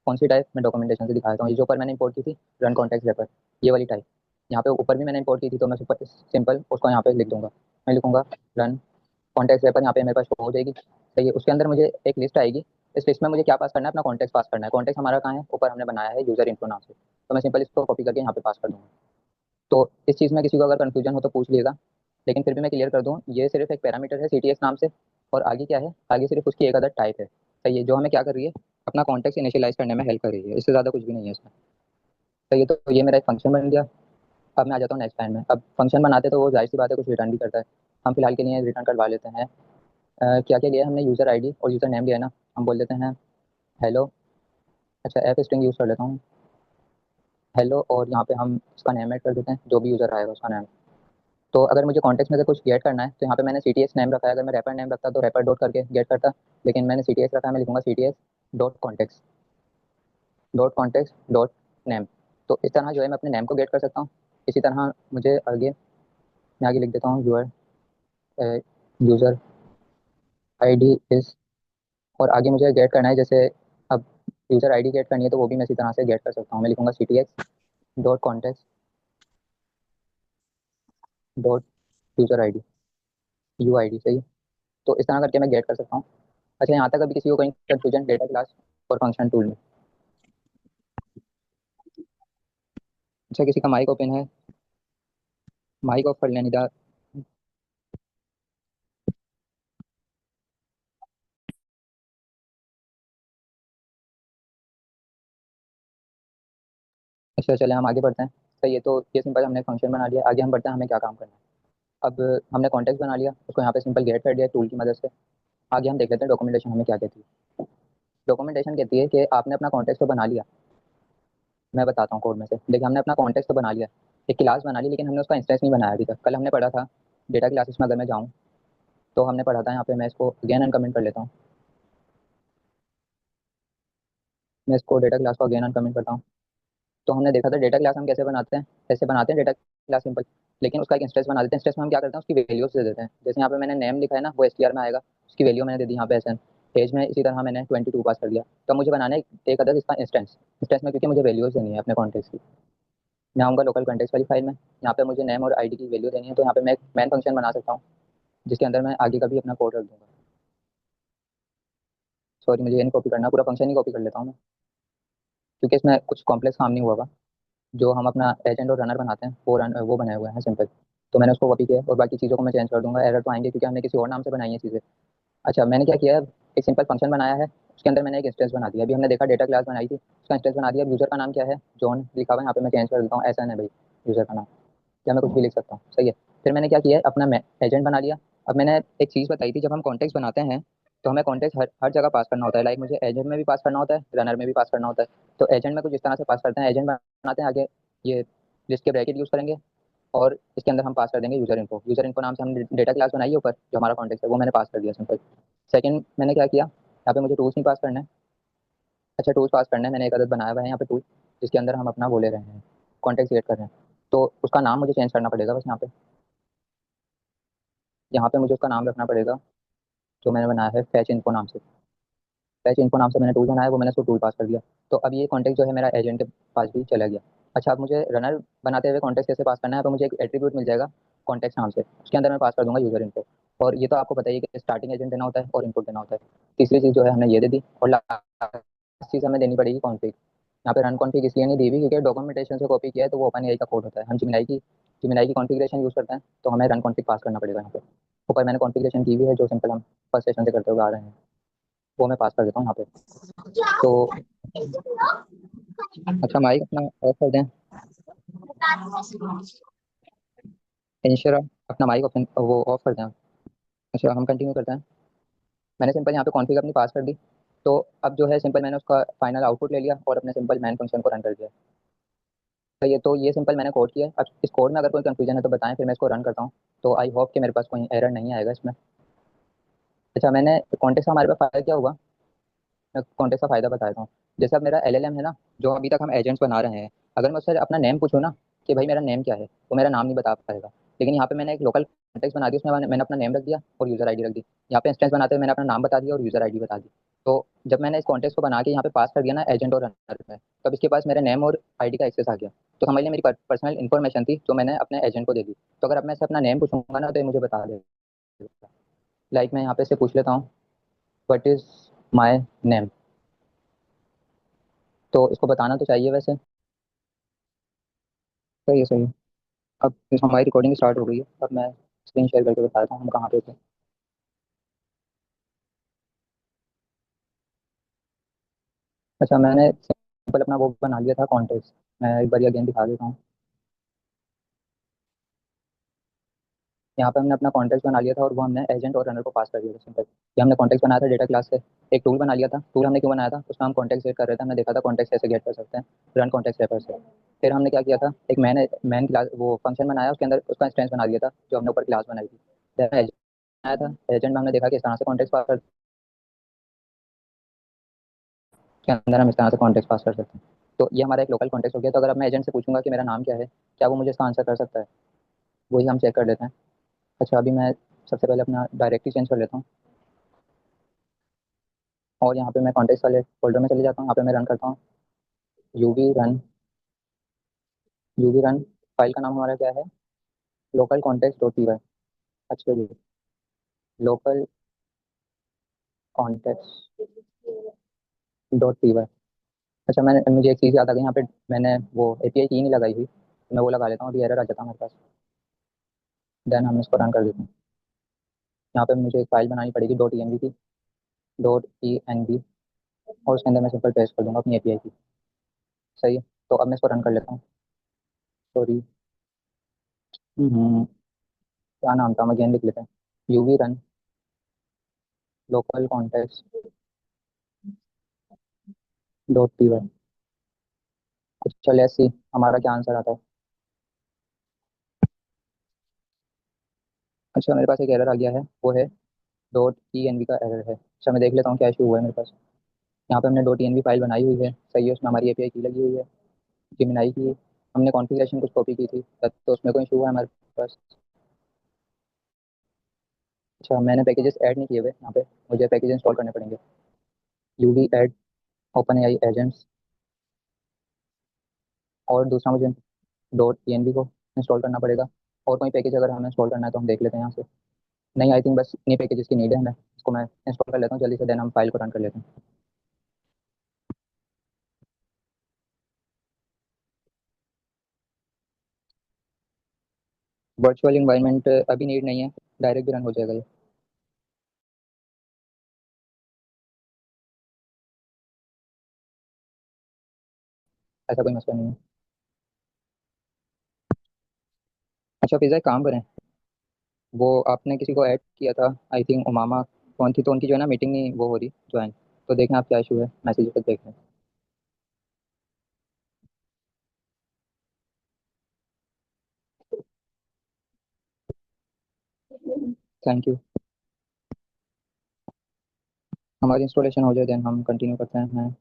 कौन सी टाइप, मैं डॉक्यूमेंटेशन से दिखाता हूँ। ये जो ऊपर मैंने इंपोर्ट की थी, रन कॉन्टेक्ट रेपर, ये वाली टाइप। यहाँ पे ऊपर भी मैंने इंपोर्ट की थी, तो मैं सुपर सिंपल उसको यहाँ पे लिख दूंगा। मैं लिखूंगा रन कॉन्टेक्ट रेपर, यहाँ पे मेरे पास शो हो जाएगी, सही है। उसके अंदर मुझे एक लिस्ट आएगी, इस लिस्ट में मुझे क्या पास करना है, अपना कॉन्टेक्ट पास करना है। कॉन्टेक्ट हमारा कहाँ है, ऊपर हमने बनाया है यूजर इन्फो नाम से, तो मैं सिंपल इसको कॉपी करके यहाँ पे पास कर दूंगा। तो इस चीज़ में किसी को अगर कन्फ्यूजन हो तो पूछ लिएगा, लेकिन फिर भी मैं क्लियर कर दूँ, ये सिर्फ एक पैरामीटर है सी टी एक्स नाम से, और आगे क्या है, आगे सिर्फ उसकी एक अदर टाइप है, सही है, जो हमें क्या कर रही है, अपना कॉन्टेक्ट इनिशियलाइज करने में हेल्प कर रही है, इससे ज़्यादा कुछ भी नहीं है इसमें। सही है, तो ये मेरा एक फंक्शन बन गया। अब मैं आ जाता हूँ नेक्स्ट टाइम में। अब फंक्शन बनाते तो वो जाहिर सी बात है कुछ रिटर्न भी करता है, हम फिलहाल के लिए रिटर्न करवा लेते हैं। क्या क्या लिया है हमने, यूज़र आईडी और यूज़र नेम लिया है ना, हम बोल देते हैं हेलो। अच्छा, एफ स्ट्रिंग यूज़ कर लेता हूँ, हेलो, और यहाँ पे हम उसका नेम ऐड कर देते हैं, जो भी यूज़र आएगा उसका नेम। तो अगर मुझे कॉन्टेक्स्ट में से कुछ गेट करना है, तो यहाँ पे मैंने सी टी एस नेम रखा है, अगर मैं रैपर नेम रखता तो रैपर डॉट करके गेट करता, लेकिन मैंने सी टी एस रखा है, मैं लिखूंगा C T S dot context dot name. तो इस तरह जो है मैं अपने नेम को गेट कर सकता हूँ। इसी तरह मुझे आगे, मैं आगे लिख देता हूँ यूर यूज़र आई डी इस, और आगे मुझे गेट करना है, जैसे अब यूज़र आईडी गेट करनी है, तो वो भी मैं इसी तरह से गेट कर सकता हूँ। मैं लिखूंगा C T X dot contact dot user ID, U I D, सही है। तो इस तरह करके मैं गेट कर सकता हूँ। अच्छा, यहाँ तक अभी किसी को कहीं कंफ्यूजन डेटा क्लास और फंक्शन टूल में? अच्छा, किसी का माइक ओपन है? माइक ऑफ कर लें निदा। अच्छा, चले हम आगे बढ़ते हैं। सही है, तो ये सिंपल हमने फंक्शन बना लिया, आगे हम बढ़ते हैं हमें क्या काम करना है। अब हमने कॉन्टेक्ट बना लिया, उसको यहाँ पे सिंपल गेट कर दिया टूल की मदद से। आगे हम देख लेते हैं डॉक्यूमेंटेशन हमें क्या कहती है। डॉक्यूमेंटेशन कहती है कि आपने अपना कॉन्टेक्ट तो बना लिया। मैं बताता हूँ कोड में से, देखिए हमने अपना कॉन्टेक्स्ट तो बना लिया, एक क्लास बना ली, लेकिन हमने उसका इंस्टेंस नहीं बनाया अभी तक। कल हमने पढ़ा था डेटा क्लासेस में, अगर मैं जाऊँ तो हमने पढ़ा था, यहाँ पे मैं इसको अगेन अनकमेंट कर लेता हूँ। मैं इसको डेटा क्लास को अगेन अनकमेंट करता हूँ। तो हमने देखा था डेटा क्लास हम कैसे बनाते हैं, ऐसे बनाते हैं डेटा क्लास सिंपल, लेकिन उसका एक इंस्टेंस बना देते हैं। इंस्टेंस में हम क्या करते हैं, उसकी वैल्यूज दे देते हैं। जैसे यहाँ पे मैंने नेम लिखा है ना, वो एस टी आर में आएगा, उसकी वैल्यू मैंने दे दी यहाँ पे एस एन। एज में इसी तरह मैंने 22 पास कर दिया। तो मुझे बनाना है एक अदर इसका इंस्टेंस, इंस्टेंस में क्योंकि मुझे वैल्यूज देनी है अपने कॉन्टेक्स्ट की। मैं आऊँगा लोकल कॉन्टेक्स्ट वाली फाइल में, यहाँ पे मुझे नेम और आईडी की वैल्यू देनी है, तो यहाँ पे मैं एक मैन फंक्शन बना सकता हूँ, जिसके अंदर मैं आगे का भी अपना कोड रख दूंगा। सॉरी, मुझे ये नहीं कॉपी करना, पूरा फंक्शन ही कॉपी कर लेता हूँ मैं, क्योंकि इसमें कुछ कॉम्प्लेक्स काम नहीं हुआ होगा। जो हम अपना एजेंट और रनर बनाते हैं, वो बनाए हुए हैं सिंपल। तो मैंने उसको कॉपी किया, और बाकी चीज़ों को मैं चेंज कर दूंगा, एरर तो आएंगे क्योंकि हमने किसी और नाम से बनाई है चीज़ें। अच्छा, मैंने क्या किया है, एक सिंपल फंक्शन बनाया है, उसके अंदर मैंने एक इंस्टेंस बना दिया। अभी हमने देखा डेटा क्लास बनाई थी, उसका इंस्टेंस बना दिया। यूज़र का नाम क्या है, जॉन लिखा हुआ है, यहाँ पे मैं चेंज कर देता हूँ, ऐसा है भाई यूज़र का नाम, या मैं कुछ भी लिख सकता हूँ, सही है। फिर मैंने क्या किया है, अपना एजेंट बना लिया। अब मैंने एक चीज़ बताई थी, जब हम कॉन्टेक्स्ट बनाते हैं तो हमें कॉन्टेक्स्ट हर जगह पास करना होता है। लाइक मुझे एजेंट में भी पास करना होता है, रनर में भी पास करना होता है। तो एजेंट में कुछ इस तरह से पास करते हैं, एजेंट बनाते हैं, आगे ये लिस्ट के ब्रैकेट यूज़ करेंगे, और इसके अंदर हम पास कर देंगे यूज़र इन्फो। यूज़र इन्फो नाम से हमने डेटा क्लास बनाई है ऊपर, जो हमारा कॉन्टेक्स्ट है वो मैंने पास कर दिया सिंपल। सेकंड मैंने क्या किया, यहाँ पे मुझे टूल्स नहीं पास करना है। अच्छा, टूल्स पास करना है, मैंने एक अदद बनाया हुआ है यहाँ पे टूल, जिसके अंदर हम अपना वो ले रहे हैं, कॉन्टेक्ट क्रिएट कर रहे हैं। तो उसका नाम मुझे चेंज करना पड़ेगा बस। यहाँ पे मुझे उसका नाम रखना पड़ेगा, जो मैंने बनाया है फैच इन्फो नाम से। फैच इन्फो नाम से मैंने टूल बनाया है, वो मैंने उसको टूल पास कर दिया। तो अब ये कॉन्टेक्ट जो है मेरा एजेंट के पास भी चला गया। अच्छा, अब मुझे रनर बनाते हुए कॉन्टेक्ट कैसे पास करना है, तो मुझे एक एट्रीब्यूट मिल जाएगा, कॉन्टेक्ट नाम से, उसके अंदर मैं पास कर दूंगा यूजर इनको। और ये तो आपको बताइए कि स्टार्टिंग एजेंट देना होता है और इनपुट देना होता है। तीसरी चीज़ जो है हमने ये दे दी, और लास्ट चीज़ हमें देनी पड़ेगी कॉन्फ़िग। यहाँ पे रन कॉन्फ़िग इसलिए नहीं दी हुई क्योंकि डॉक्यूमेंटेशन से कॉपी किया है, तो वो ओपन एआई का कोड होता है। हम जिमिनाई की कॉन्फ़िगरेशन यूज़ करते हैं, तो हमें रन कॉन्फ़िग पास करना पड़ेगा यहाँ पे। ऊपर मैंने कॉन्फ़िगरेशन की हुई है जो सिंपल हम फर्स्ट सेशन से करते हुए आ रहे हैं, वो मैं पास कर देता हूँ यहाँ पे। तो अच्छा, माइक अपना ऑफ कर दें। इंश्योर अपना माइक ओपन वो ऑफ कर दें। अच्छा, हम कंटिन्यू करते हैं। मैंने सिंपल यहाँ पे कॉन्फ़िग अपनी पास कर दी। तो अब जो है सिंपल मैंने उसका फाइनल आउटपुट ले लिया और अपने सिंपल मैन फंक्शन को रन कर दिया। तो ये सिंपल मैंने कोड किया है। अब इस कोड में अगर कोई कंफ्यूजन है तो बताएं, फिर मैं इसको रन करता हूँ। तो आई होप कि मेरे पास कोई एरर नहीं आएगा इसमें। अच्छा, मैंने कॉन्टेक्स्ट का हमारे पास फ़ायदा क्या हुआ, मैं कॉन्टेक्स्ट का फ़ायदा बताता हूँ। जैसे अब मेरा एलएलएम है ना, जो अभी तक हम एजेंट्स बना रहे हैं, अगर मैं उससे अपना नेम पूछूँ ना कि भाई मेरा नेम क्या है, तो मेरा नाम नहीं बता पाएगा। लेकिन यहाँ पे मैंने एक लोकल कॉन्टेक्स्ट बना दिया, उसमें मैंने अपना नेम रख दिया और यूज़र आईडी रख दी। यहाँ पे इंस्टेंस बनाते हुए मैंने अपना नाम बता दिया और यूज़र आईडी बता दी। तो जब मैंने इस कॉन्टेक्स्ट को बना के यहाँ पे पास कर दिया ना एजेंट और रनर में, तब इसके पास मेरे नेम और आईडी का एक्सेस आ गया। तो समझ लिया मेरी पर्सनल इन्फॉर्मेशन थी जो मैंने अपने एजेंट को दे दी। तो अगर अब मैं इससे अपना नेम पूछूंगा ना, तो ये मुझे बता देगा। लाइक मैं यहाँ पे से पूछ लेता हूँ, व्हाट इज़ माई नेम। तो इसको बताना तो चाहिए वैसे। सही है, सही है। अब हमारी रिकॉर्डिंग स्टार्ट हो गई है। अब मैं स्क्रीन शेयर करके बताता हूँ हम कहाँ पे थे। अच्छा, मैंने सिंपल अपना वो बना लिया था कॉन्टेक्स्ट। मैं एक बार अगेन दिखा देता हूँ। यहाँ पे हमने अपना कॉन्टेक्स्ट बना लिया था और वो हमने एजेंट और रनर को पास कर दिया था सिंपल। ये हमने कॉन्टेक्स्ट बनाया था डेटा क्लास से। एक टूल बना लिया था। टूल हमने क्यों बनाया था, उसका हम कॉन्टेक्स्ट गेट कर रहे थे। हमने देखा था कॉन्टेक्स्ट कैसे गेट कर सकते हैं, रन कॉन्टेक्स्ट रेफर से। फिर हमने क्या किया था, एक मैन क्लास वो फंक्शन बनाया, उसके अंदर उसका इंस्टेंस बना दिया था जो हमने ऊपर क्लास बनाई थी। फिर एजेंट आया था, एजेंट में हमने देखा कि इस तरह से कॉन्टेक्स्ट पास के अंदर हम इस तरह से कॉन्टेक्स्ट पास कर सकते हैं। तो ये हमारा एक लोकल कॉन्टेक्स्ट हो गया। तो अगर अब मैं एजेंट से पूछूंगा कि मेरा नाम क्या है, क्या वो मुझे इसका आंसर कर सकता है, वही हम चेक कर लेते हैं। अच्छा, अभी मैं सबसे पहले अपना डायरेक्टरी चेंज कर लेता हूँ और यहाँ पे मैं कॉन्टेक्स्ट वाले फोल्डर में चले जाता हूँ। यहाँ पे मैं रन करता हूँ यूवी रन। फाइल का नाम हमारा क्या है, local context dot P Y. अच्छा जी, local context dot P Y. अच्छा, मैंने मुझे एक चीज़ याद आ गई यहाँ पे। मैंने वो एपीआई की नहीं लगाई हुई, तो मैं वो लगा लेता हूँ, अभी एरर आ जाता है हमारे पास। देन हम इसको रन कर देते हैं। यहाँ पे मुझे एक फाइल बनानी पड़ेगी डॉट ई एन वी की, डॉट ई एन वी, और उसके अंदर मैं सिंपल पेस्ट कर दूंगा अपनी एपीआई की। सही है। तो अब मैं इसको रन कर लेता हूँ। सॉरी, क्या नाम था, हम अगेन लिख लेते हैं। UV run local context dot P Y. अच्छा, लेट्स सी हमारा क्या आंसर आता है। अच्छा, मेरे पास एक एरर आ गया है, वो है डॉट ई एन वी का एरर है। अच्छा, मैं देख लेता हूँ क्या इशू हुआ है मेरे पास। यहाँ पे हमने dot E N V file बनाई हुई है, सही है, उसमें हमारी एपीआई की लगी हुई है, जिमिनाई की। हमने कॉन्फ़िगरेशन कुछ कॉपी की थी, तो उसमें कोई इशू हुआ है हमारे पास। अच्छा, मैंने पैकेजेस ऐड नहीं किए हुए यहाँ पे, मुझे पैकेज इंस्टॉल करने पड़ेंगे। UV add open AI agents, और दूसरा मुझे डॉट ई एन वी को इंस्टॉल करना पड़ेगा। और कोई पैकेज अगर हमें इंस्टॉल करना है तो हम देख लेते हैं यहाँ से। नहीं, आई थिंक बस इन्हीं पैकेजेस की नीड है हमें। इसको मैं इंस्टॉल कर लेता हूँ जल्दी से, देन हम फाइल को रन कर लेते हैं। वर्चुअल इन्वायरमेंट अभी नीड नहीं है, डायरेक्ट भी रन हो जाएगा ये। ऐसा कोई मसला नहीं है। अच्छा, पिज़्ज़ा एक काम करें, वो आपने किसी को ऐड किया था, आई थिंक उमामा कौन थी, तो उनकी जो है ना मीटिंग नहीं वो हो रही ज्वाइन। तो देखना आप क्या इशू है, मैसेज पर देख लें। Thank you. हमारी इंस्टॉलेशन हो जाए देन हम कंटिन्यू करते हैं।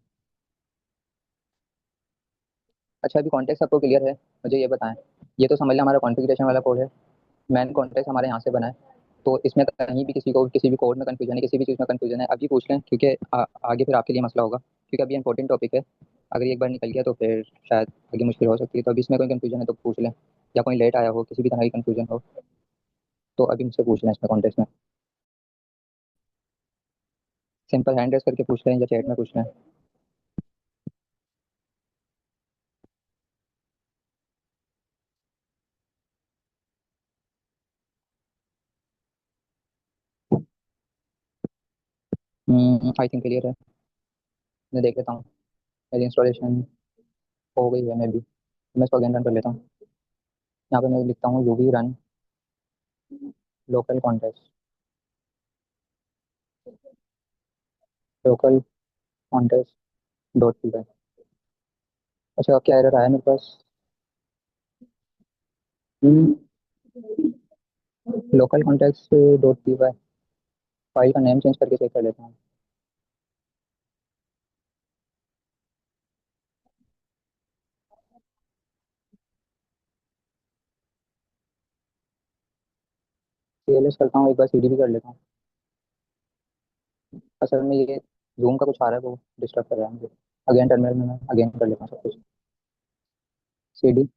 अच्छा, अभी कॉन्टेक्ट आपको क्लियर है, मुझे ये बताएं। ये तो समझ लें हमारा कॉन्फ़िगरेशन वाला कोड है, मैन कॉन्टेक्ट हमारे यहाँ से बना है। तो इसमें कहीं भी किसी को किसी भी कोड में कन्फ्यूजन है, किसी भी चीज़ में कन्फ्यूजन है, अभी पूछ लें, क्योंकि आगे फिर आपके लिए मसला होगा, क्योंकि अभी इंपॉर्टेंट टॉपिक है। अगर ये एक बार निकल गया तो फिर शायद आगे मुश्किल हो सकती है। तो अभी इसमें कोई कन्फ्यूजन है तो पूछ लें, या कोई लेट आया हो, किसी भी तरह की कन्फ्यूजन हो। तो अभी मुझसे पूछ लें इसमें कॉन्टेक्स्ट में। सिंपल हैंड रेस करके पूछ लें या चैट में पूछ लें। आई थिंक क्लियर है। मैं देख लेता हूँ। मेरी इंस्टॉलेशन हो गई है, मैं भी मैं इसको अगेन रन कर लेता हूँ। यहाँ पे मैं लिखता हूँ UV run local context. Local context dot P Y. अच्छा, क्या एरर आया मेरे पास? Local context dot P y. File का नेम चेंज करके चेक कर लेता हूँ। सीएलएस करता हूँ, एक बार सीडी भी कर लेता हूँ। असल में ये जूम का कुछ आ रहा है, वो डिस्टर्ब कर रहा है मुझे। अगेन टर्मिनल में मैं अगेन कर लेता हूँ सब कुछ। सीडी।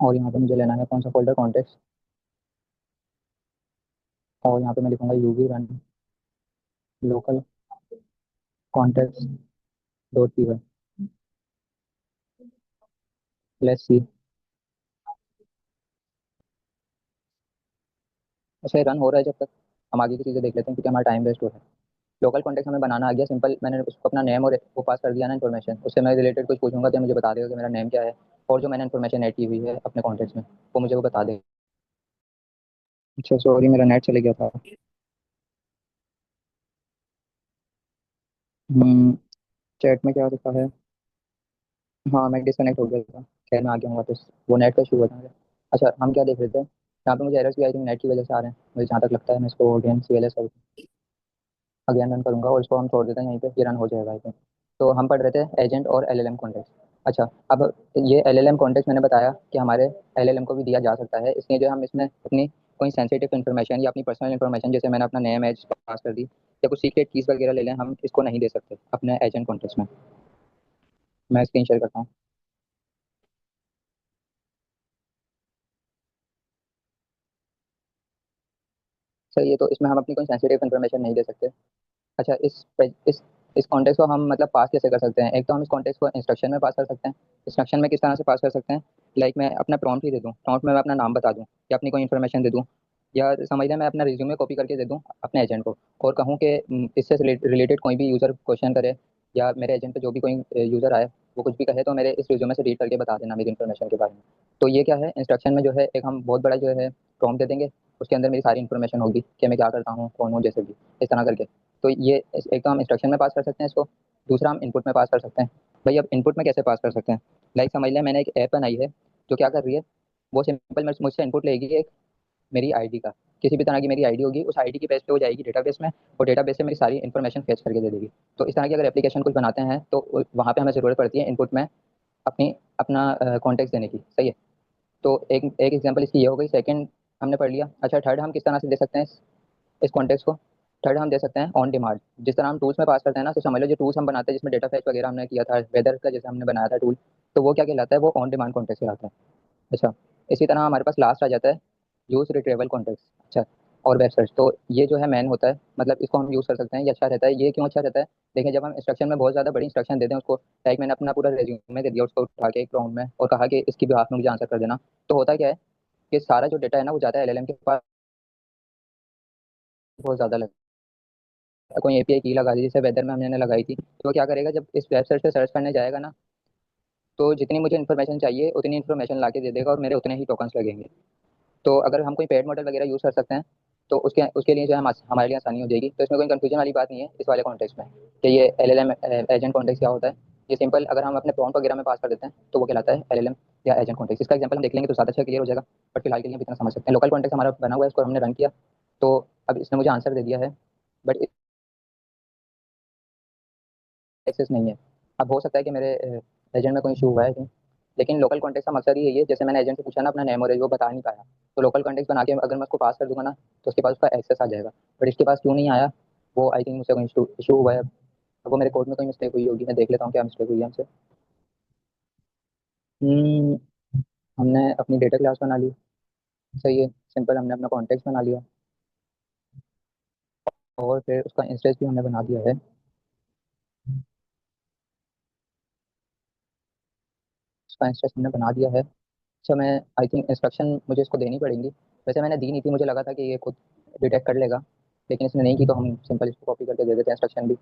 और यहाँ पे मुझे लेना है कौन सा फोल्डर, कॉन्टेक्स्ट। और यहाँ पे मैं लिखूंगा UV run local context dot P Y. Let's see. अच्छा, ये रन हो रहा है जब तक हम आगे की चीज़ें देख लेते हैं, क्योंकि हमारा टाइम वेस्ट हो रहा है। लोकल कॉन्टेक्ट हमें बनाना आ गया सिंपल। मैंने उसको अपना नेम और वो पास कर दिया ना इन्फॉर्मेशन, उससे मैं रिलेटेड कुछ पूछूंगा तो ये मुझे बता देगा कि मेरा नेम क्या है। और जो मैंने इन्फॉर्मेशन ऐड की हुई है अपने कॉन्टेक्ट में, वो मुझे वो बता देगा। अच्छा सॉरी, मेरा नेट चले गया था। हम्म। चैट में क्या लिखा है? हाँ, मैं डिसकनेक्ट हो गया था। खैर, मैं आ गया हूँ वापस। वो नेट का इशू हुआ था मेरा। अच्छा, हम क्या देख रहे थे? यहाँ पे मुझे एरर्स भी आई थिंक नेट की वजह से आ रहे हैं, मुझे जहाँ तक लगता है। मैं इसको again C L S again run करूंगा और इसको हम छोड़ देते हैं यहीं पे, ये रन हो जाएगा आई थिंक। तो हम पढ़ रहे थे एजेंट और एलएलएम कॉन्टेक्स्ट। अच्छा, अब ये एलएलएम कॉन्टेक्स्ट मैंने बताया कि हमारे एलएलएम को भी दिया जा सकता है, इसलिए जो हम इसमें अपनी कोई सेंसिटिव इन्फॉर्मेशन या अपनी पर्सनल इन्फॉर्मेशन, जैसे मैंने अपना नेम एज पास कर दी, या कुछ सीक्रेट कीज वगैरह ले लें, हम इसको नहीं दे सकते अपने एजेंट कॉन्टेक्स्ट में। मैं स्क्रीन शेयर करता हूँ। सही है, तो इसमें हम अपनी कोई सेंसिटिव इन्फॉर्मेशन नहीं दे सकते। अच्छा, इस कॉन्टेक्स्ट को हम मतलब पास कैसे कर सकते हैं? एक तो हम इस कॉन्टेक्स्ट को इंस्ट्रक्शन में पास कर सकते हैं। इंस्ट्रक्शन में किस तरह से पास कर सकते हैं? लाइक मैं अपना प्रॉम्प्ट ही दे दूँ, प्रॉम्प्ट में मैं अपना नाम बता दूँ या अपनी कोई इन्फॉर्मेशन दे दूँ, या समझ लें मैं अपना रिज्यूमे कॉपी करके दे दूँ अपने एजेंट को, और कहूँ कि इससे रिलेटेड कोई भी यूज़र क्वेश्चन करे, या मेरे एजेंट पे जो भी कोई यूज़र आए वो कुछ भी कहे, तो मेरे इस रिज्यूमे से रीड करके बता देना मेरी इन्फॉर्मेशन के बारे में। तो ये क्या है, इंस्ट्रक्शन में जो है एक हम बहुत बड़ा जो है प्रॉम्प्ट दे देंगे। उसके अंदर मेरी सारी इन्फॉर्मेशन होगी कि मैं क्या करता हूँ, कौन हूँ, जैसे भी इस तरह करके। तो ये एक तो हम इंस्ट्रक्शन में पास कर सकते हैं इसको। दूसरा हम इनपुट में पास कर सकते हैं। भाई, अब इनपुट में कैसे पास कर सकते हैं? लाइक समझ लें मैंने एक ऐप बनाई है जो क्या कर रही है, वो सिंपल मुझसे इनपुट लेगी एक मेरी आईडी का। किसी भी तरह की मेरी आईडी होगी, उस आईडी की बेस पे वो जाएगी डेटाबेस में, और डेटाबेस से मेरी सारी इन्फॉर्मेशन फेच करके दे देगी। तो इस तरह की अगर एप्लीकेशन कुछ बनाते हैं तो वहाँ पे हमें ज़रूरत पड़ती है इनपुट में अपनी अपना कॉन्टेक्ट देने की। सही है। तो एक एक एग्जांपल इसकी ये हो गई। सेकंड हमने पढ़ लिया। अच्छा, थर्ड हम किस तरह से दे सकते हैं इस कॉन्टेक्स्ट को? थर्ड हम दे सकते हैं ऑन डिमांड। जिस तरह हम टूल्स में पास करते हैं ना, तो समझ लो जो टूल्स हम बनाते हैं जिसमें डेटा फैच वगैरह हमने किया था, वेदर का जैसे हमने बनाया था टूल, तो वो क्या कहलाता है? वो ऑन डिमांड कॉन्टेक्स्ट कहलाता है। अच्छा, इसी तरह हमारे पास लास्ट आ जाता है यूज रिट्रीवेबल कॉन्टेक्स्ट। अच्छा, और वेब सर्च। तो ये जो है मैन होता है, मतलब इसको हम यूज़ कर सकते हैं, ये अच्छा रहता है। ये क्यों अच्छा रहता है? देखिए, जब हम इंस्ट्रक्शन में बहुत ज़्यादा बड़ी इंस्ट्रक्शन दे दें उसको, लाइक मैंने अपना पूरा रेज्यूमे दे दिया उसको उठा के एक प्रॉम्प्ट में, और कहा कि इसकी बिहाफ में मुझे आंसर कर देना, तो होता क्या है कि सारा जो डेटा है ना वो जाता है एलएलएम के पास। बहुत ज़्यादा कोई एपीआई की लगा दी, जैसे वेदर में हमने लगाई थी, तो वो क्या करेगा जब इस वेबसाइट पे सर्च करने जाएगा ना, तो जितनी मुझे इन्फॉर्मेशन चाहिए उतनी इन्फॉर्मेशन ला के दे देगा, और मेरे उतने ही टोकन्स लगेंगे। तो अगर हम कोई पेड मॉडल वगैरह यूज़ कर सकते हैं, तो उसके उसके लिए जो है हमारे लिए आसानी हो जाएगी। तो इसमें कोई कंफ्यूजन वाली बात नहीं है इस वाले कॉन्टेक्स्ट में कि ये एलएलएम एजेंट कॉन्टेक्स्ट क्या होता है। ये सिंपल अगर हम अपने प्रॉम्प्ट वगैरह में पास कर देते हैं तो वो कहलाता है एलएलएम या एजेंट कॉन्टेक्स्ट। इसका एग्जांपल हम देख लेंगे तो ज़्यादा अच्छा क्लियर हो जाएगा, बट फिलहाल के लिए हम इतना समझ सकते हैं। लोकल कॉन्टेक्स्ट हमारा बना हुआ है, इसको हमने रन किया, तो अब इसने मुझे आंसर दे दिया है, बट एक्सेस नहीं है। अब हो सकता है कि मेरे एजेंट में कोई इशू हुआ है कि, लेकिन लोकल कॉन्टेक्ट का मकसद ही यही है। जैसे मैंने एजेंट से पूछा ना अपना नेम और एज, वो बता नहीं पाया, तो लोकल कॉन्टेक्ट बना के अगर मैं उसको पास कर दूंगा ना, तो उसके पास उसका एक्सेस आ जाएगा। बट इसके पास क्यों नहीं आया? वो आई थिंक मुझसे कोई इशू इशू हुआ है। अब वो मेरे कोड में कोई मिस्टेक हुई होगी, मैं देख लेता हूँ क्या मिस्टेक हुई है हमसे। हम्म, हमने अपनी डेटा क्लास बना ली। सही है। सिंपल हमने अपना कॉन्टेक्स्ट बना लिया, और फिर उसका इंस्टेंस भी हमने बना दिया है। उसका इंस्टेंस हमने बना दिया है। अच्छा, मैं आई थिंक इंस्ट्रक्शन मुझे इसको देनी पड़ेंगी। वैसे मैंने दी नहीं थी, मुझे लगा था कि ये खुद डिटेक्ट कर लेगा, लेकिन इसने नहीं की, तो हम सिंपल इसको कॉपी करके दे देते हैं इंस्ट्रक्शन भी।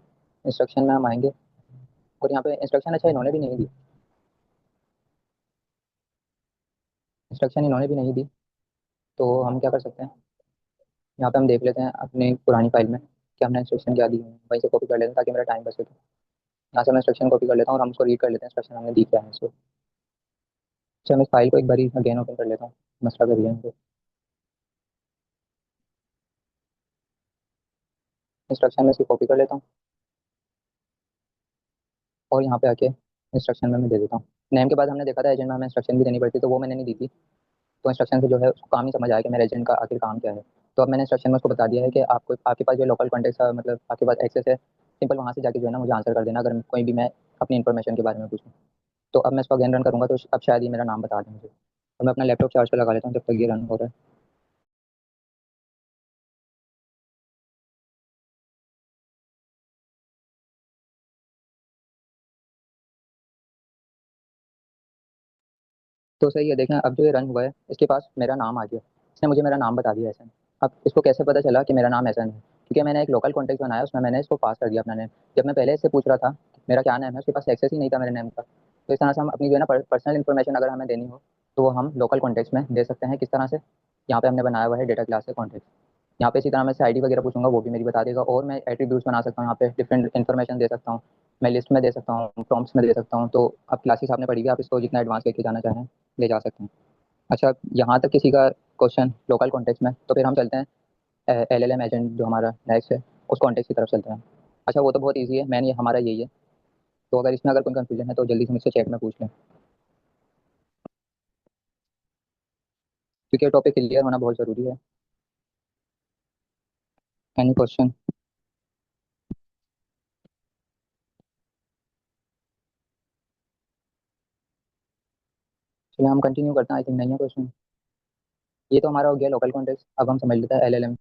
इंस्ट्रक्शन में हम आएंगे, और यहाँ पे इंस्ट्रक्शन अच्छा इन्होंने भी नहीं दी। इंस्ट्रक्शन इन्होंने भी नहीं दी, तो हम क्या कर सकते हैं, यहाँ पे हम देख लेते हैं अपनी पुरानी फाइल में कि हमने इंस्ट्रक्शन क्या दी है, वहीं से कॉपी कर लेते हैं ताकि मेरा टाइम बचे। तो यहाँ से मैं इंस्ट्रक्शन कॉपी कर लेता हूँ और हम उसको रीड कर लेते हैं, इंस्ट्रक्शन हमने दी क्या है इसको। अच्छा, मैं इस फाइल को एक बार अगेन ओपन कर लेता हूँ, मसला कर दिया मुझे। इंस्ट्रक्शन में इसकी कॉपी कर लेता हूँ, और यहाँ पे आके इंस्ट्रक्शन में मैं दे देता हूँ। नेम के बाद हमने देखा था एजेंट में हमें इंस्ट्रक्शन भी देनी पड़ती, तो वो मैंने नहीं दी थी। तो इंस्ट्रक्शन से जो है उसको काम ही समझ आया कि मेरे एजेंट का आखिर काम क्या है। तो अब मैंने इंस्ट्रक्शन में उसको बता दिया है कि आपको, आपके पास जो लोकल कॉन्टेक्ट का मतलब आपके पास एक्सेस है, सिंपल वहाँ से जाके जो है ना मुझे आंसर कर देना अगर कोई भी मैं अपनी इन्फॉर्मेशन के बारे में पूछूँ। तो अब मैं इसको अगेन रन करूँगा, तो अब शायद ये मेरा नाम बता दें मुझे। तो मैं अपना लैपटॉप चार्ज पे लगा लेता हूँ जब तक ये रन हो रहा है। तो सही है, देखें अब जो ये रन हुआ है इसके पास मेरा नाम आ गया, इसने मुझे मेरा नाम बता दिया एहसन। अब इसको कैसे पता चला कि मेरा नाम एहसन है, क्योंकि मैंने एक लोकल कॉन्टेक्ट बनाया, उसमें मैंने इसको पास कर दिया अपना नेम। जब मैं पहले इससे पूछ रहा था कि मेरा क्या नाम है, उसके पास एक्सेस ही नहीं था मेरे नेम का। तो इस तरह से हम अपनी जो है ना पर्सनल इन्फॉर्मेशन अगर हमें देनी हो, तो वो हम लोकल कॉन्टेक्ट में दे सकते हैं। किस तरह से, यहाँ पे हमने बनाया हुआ है डेटा क्लास से कॉन्टेक्ट। यहाँ पे इसी तरह मैं से आईडी वगैरह पूछूंगा, वो भी मेरी बता देगा, और मैं एट्रीब्यूट्स बना सकता हूँ, यहाँ पे डिफरेंट इन्फॉर्मेशन दे सकता हूँ। मैं लिस्ट में दे सकता हूँ, प्रॉम्प्ट्स में दे सकता हूँ। तो अब क्लासेस आपने पढ़ी है, आप इसको जितना एडवांस लेके जाना चाहें ले जा सकते हैं। अच्छा, यहाँ तक किसी का क्वेश्चन लोकल कॉन्टेक्स्ट में, तो फिर हम चलते हैं एलएलएम एजेंट जो हमारा नेक्स्ट है, उस कॉन्टेक्स्ट की तरफ चलते हैं। अच्छा, वो तो बहुत ईजी है, मैंने ये हमारा यही है। तो अगर इसमें अगर कोई कंफ्यूजन है तो जल्दी से मुझसे चैट में पूछ लें, क्योंकि टॉपिक क्लियर होना बहुत ज़रूरी है। Any question? चलिए हम कंटिन्यू करते हैं, आई थिंक नहीं है क्वेश्चन। ये तो हमारा हो गया लोकल कॉन्टेक्स्ट, अब हम समझ लेते हैं एलएलएम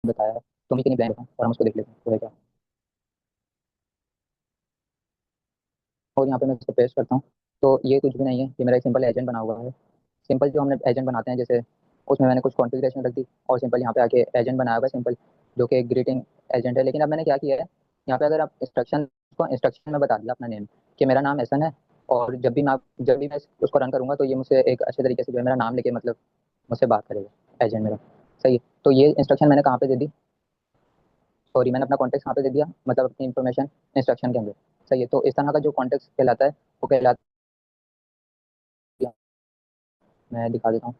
बताया है। तो मैं कितनी ब्लैंक हूँ और हम उसको देख लेते हैं तो है क्या। और यहाँ पे मैं इसको पेस्ट करता हूँ। तो ये कुछ भी नहीं है, ये मेरा एक सिंपल एजेंट बना हुआ है। सिंपल जो हमने एजेंट बनाते हैं, जैसे उसमें मैंने कुछ कॉन्फ़िगरेशन रख दी, और सिंपल यहाँ पे आके एजेंट बनाया हुआ है सिंपल, जो कि एक ग्रीटिंग एजेंट है। लेकिन अब मैंने क्या किया है, यहाँ पे अगर आप इंस्ट्रक्शन को इंस्ट्रक्शन में बता दिया अपना नेम कि मेरा नाम ऐसा है, और जब भी मैं उसको रन करूंगा तो ये मुझसे एक अच्छे तरीके से जो है मेरा नाम लेके मतलब मुझसे बात करेगा एजेंट मेरा। सही है, तो ये इंस्ट्रक्शन मैंने कहाँ पे दे दी, सॉरी मैंने अपना कॉन्टेक्ट कहाँ पे दे दिया, मतलब अपनी इन्फॉर्मेशन इंस्ट्रक्शन के अंदर। सही है, तो इस तरह का जो कॉन्टेक्ट कहलाता है वो कहलाता है, मैं दिखा देता हूँ।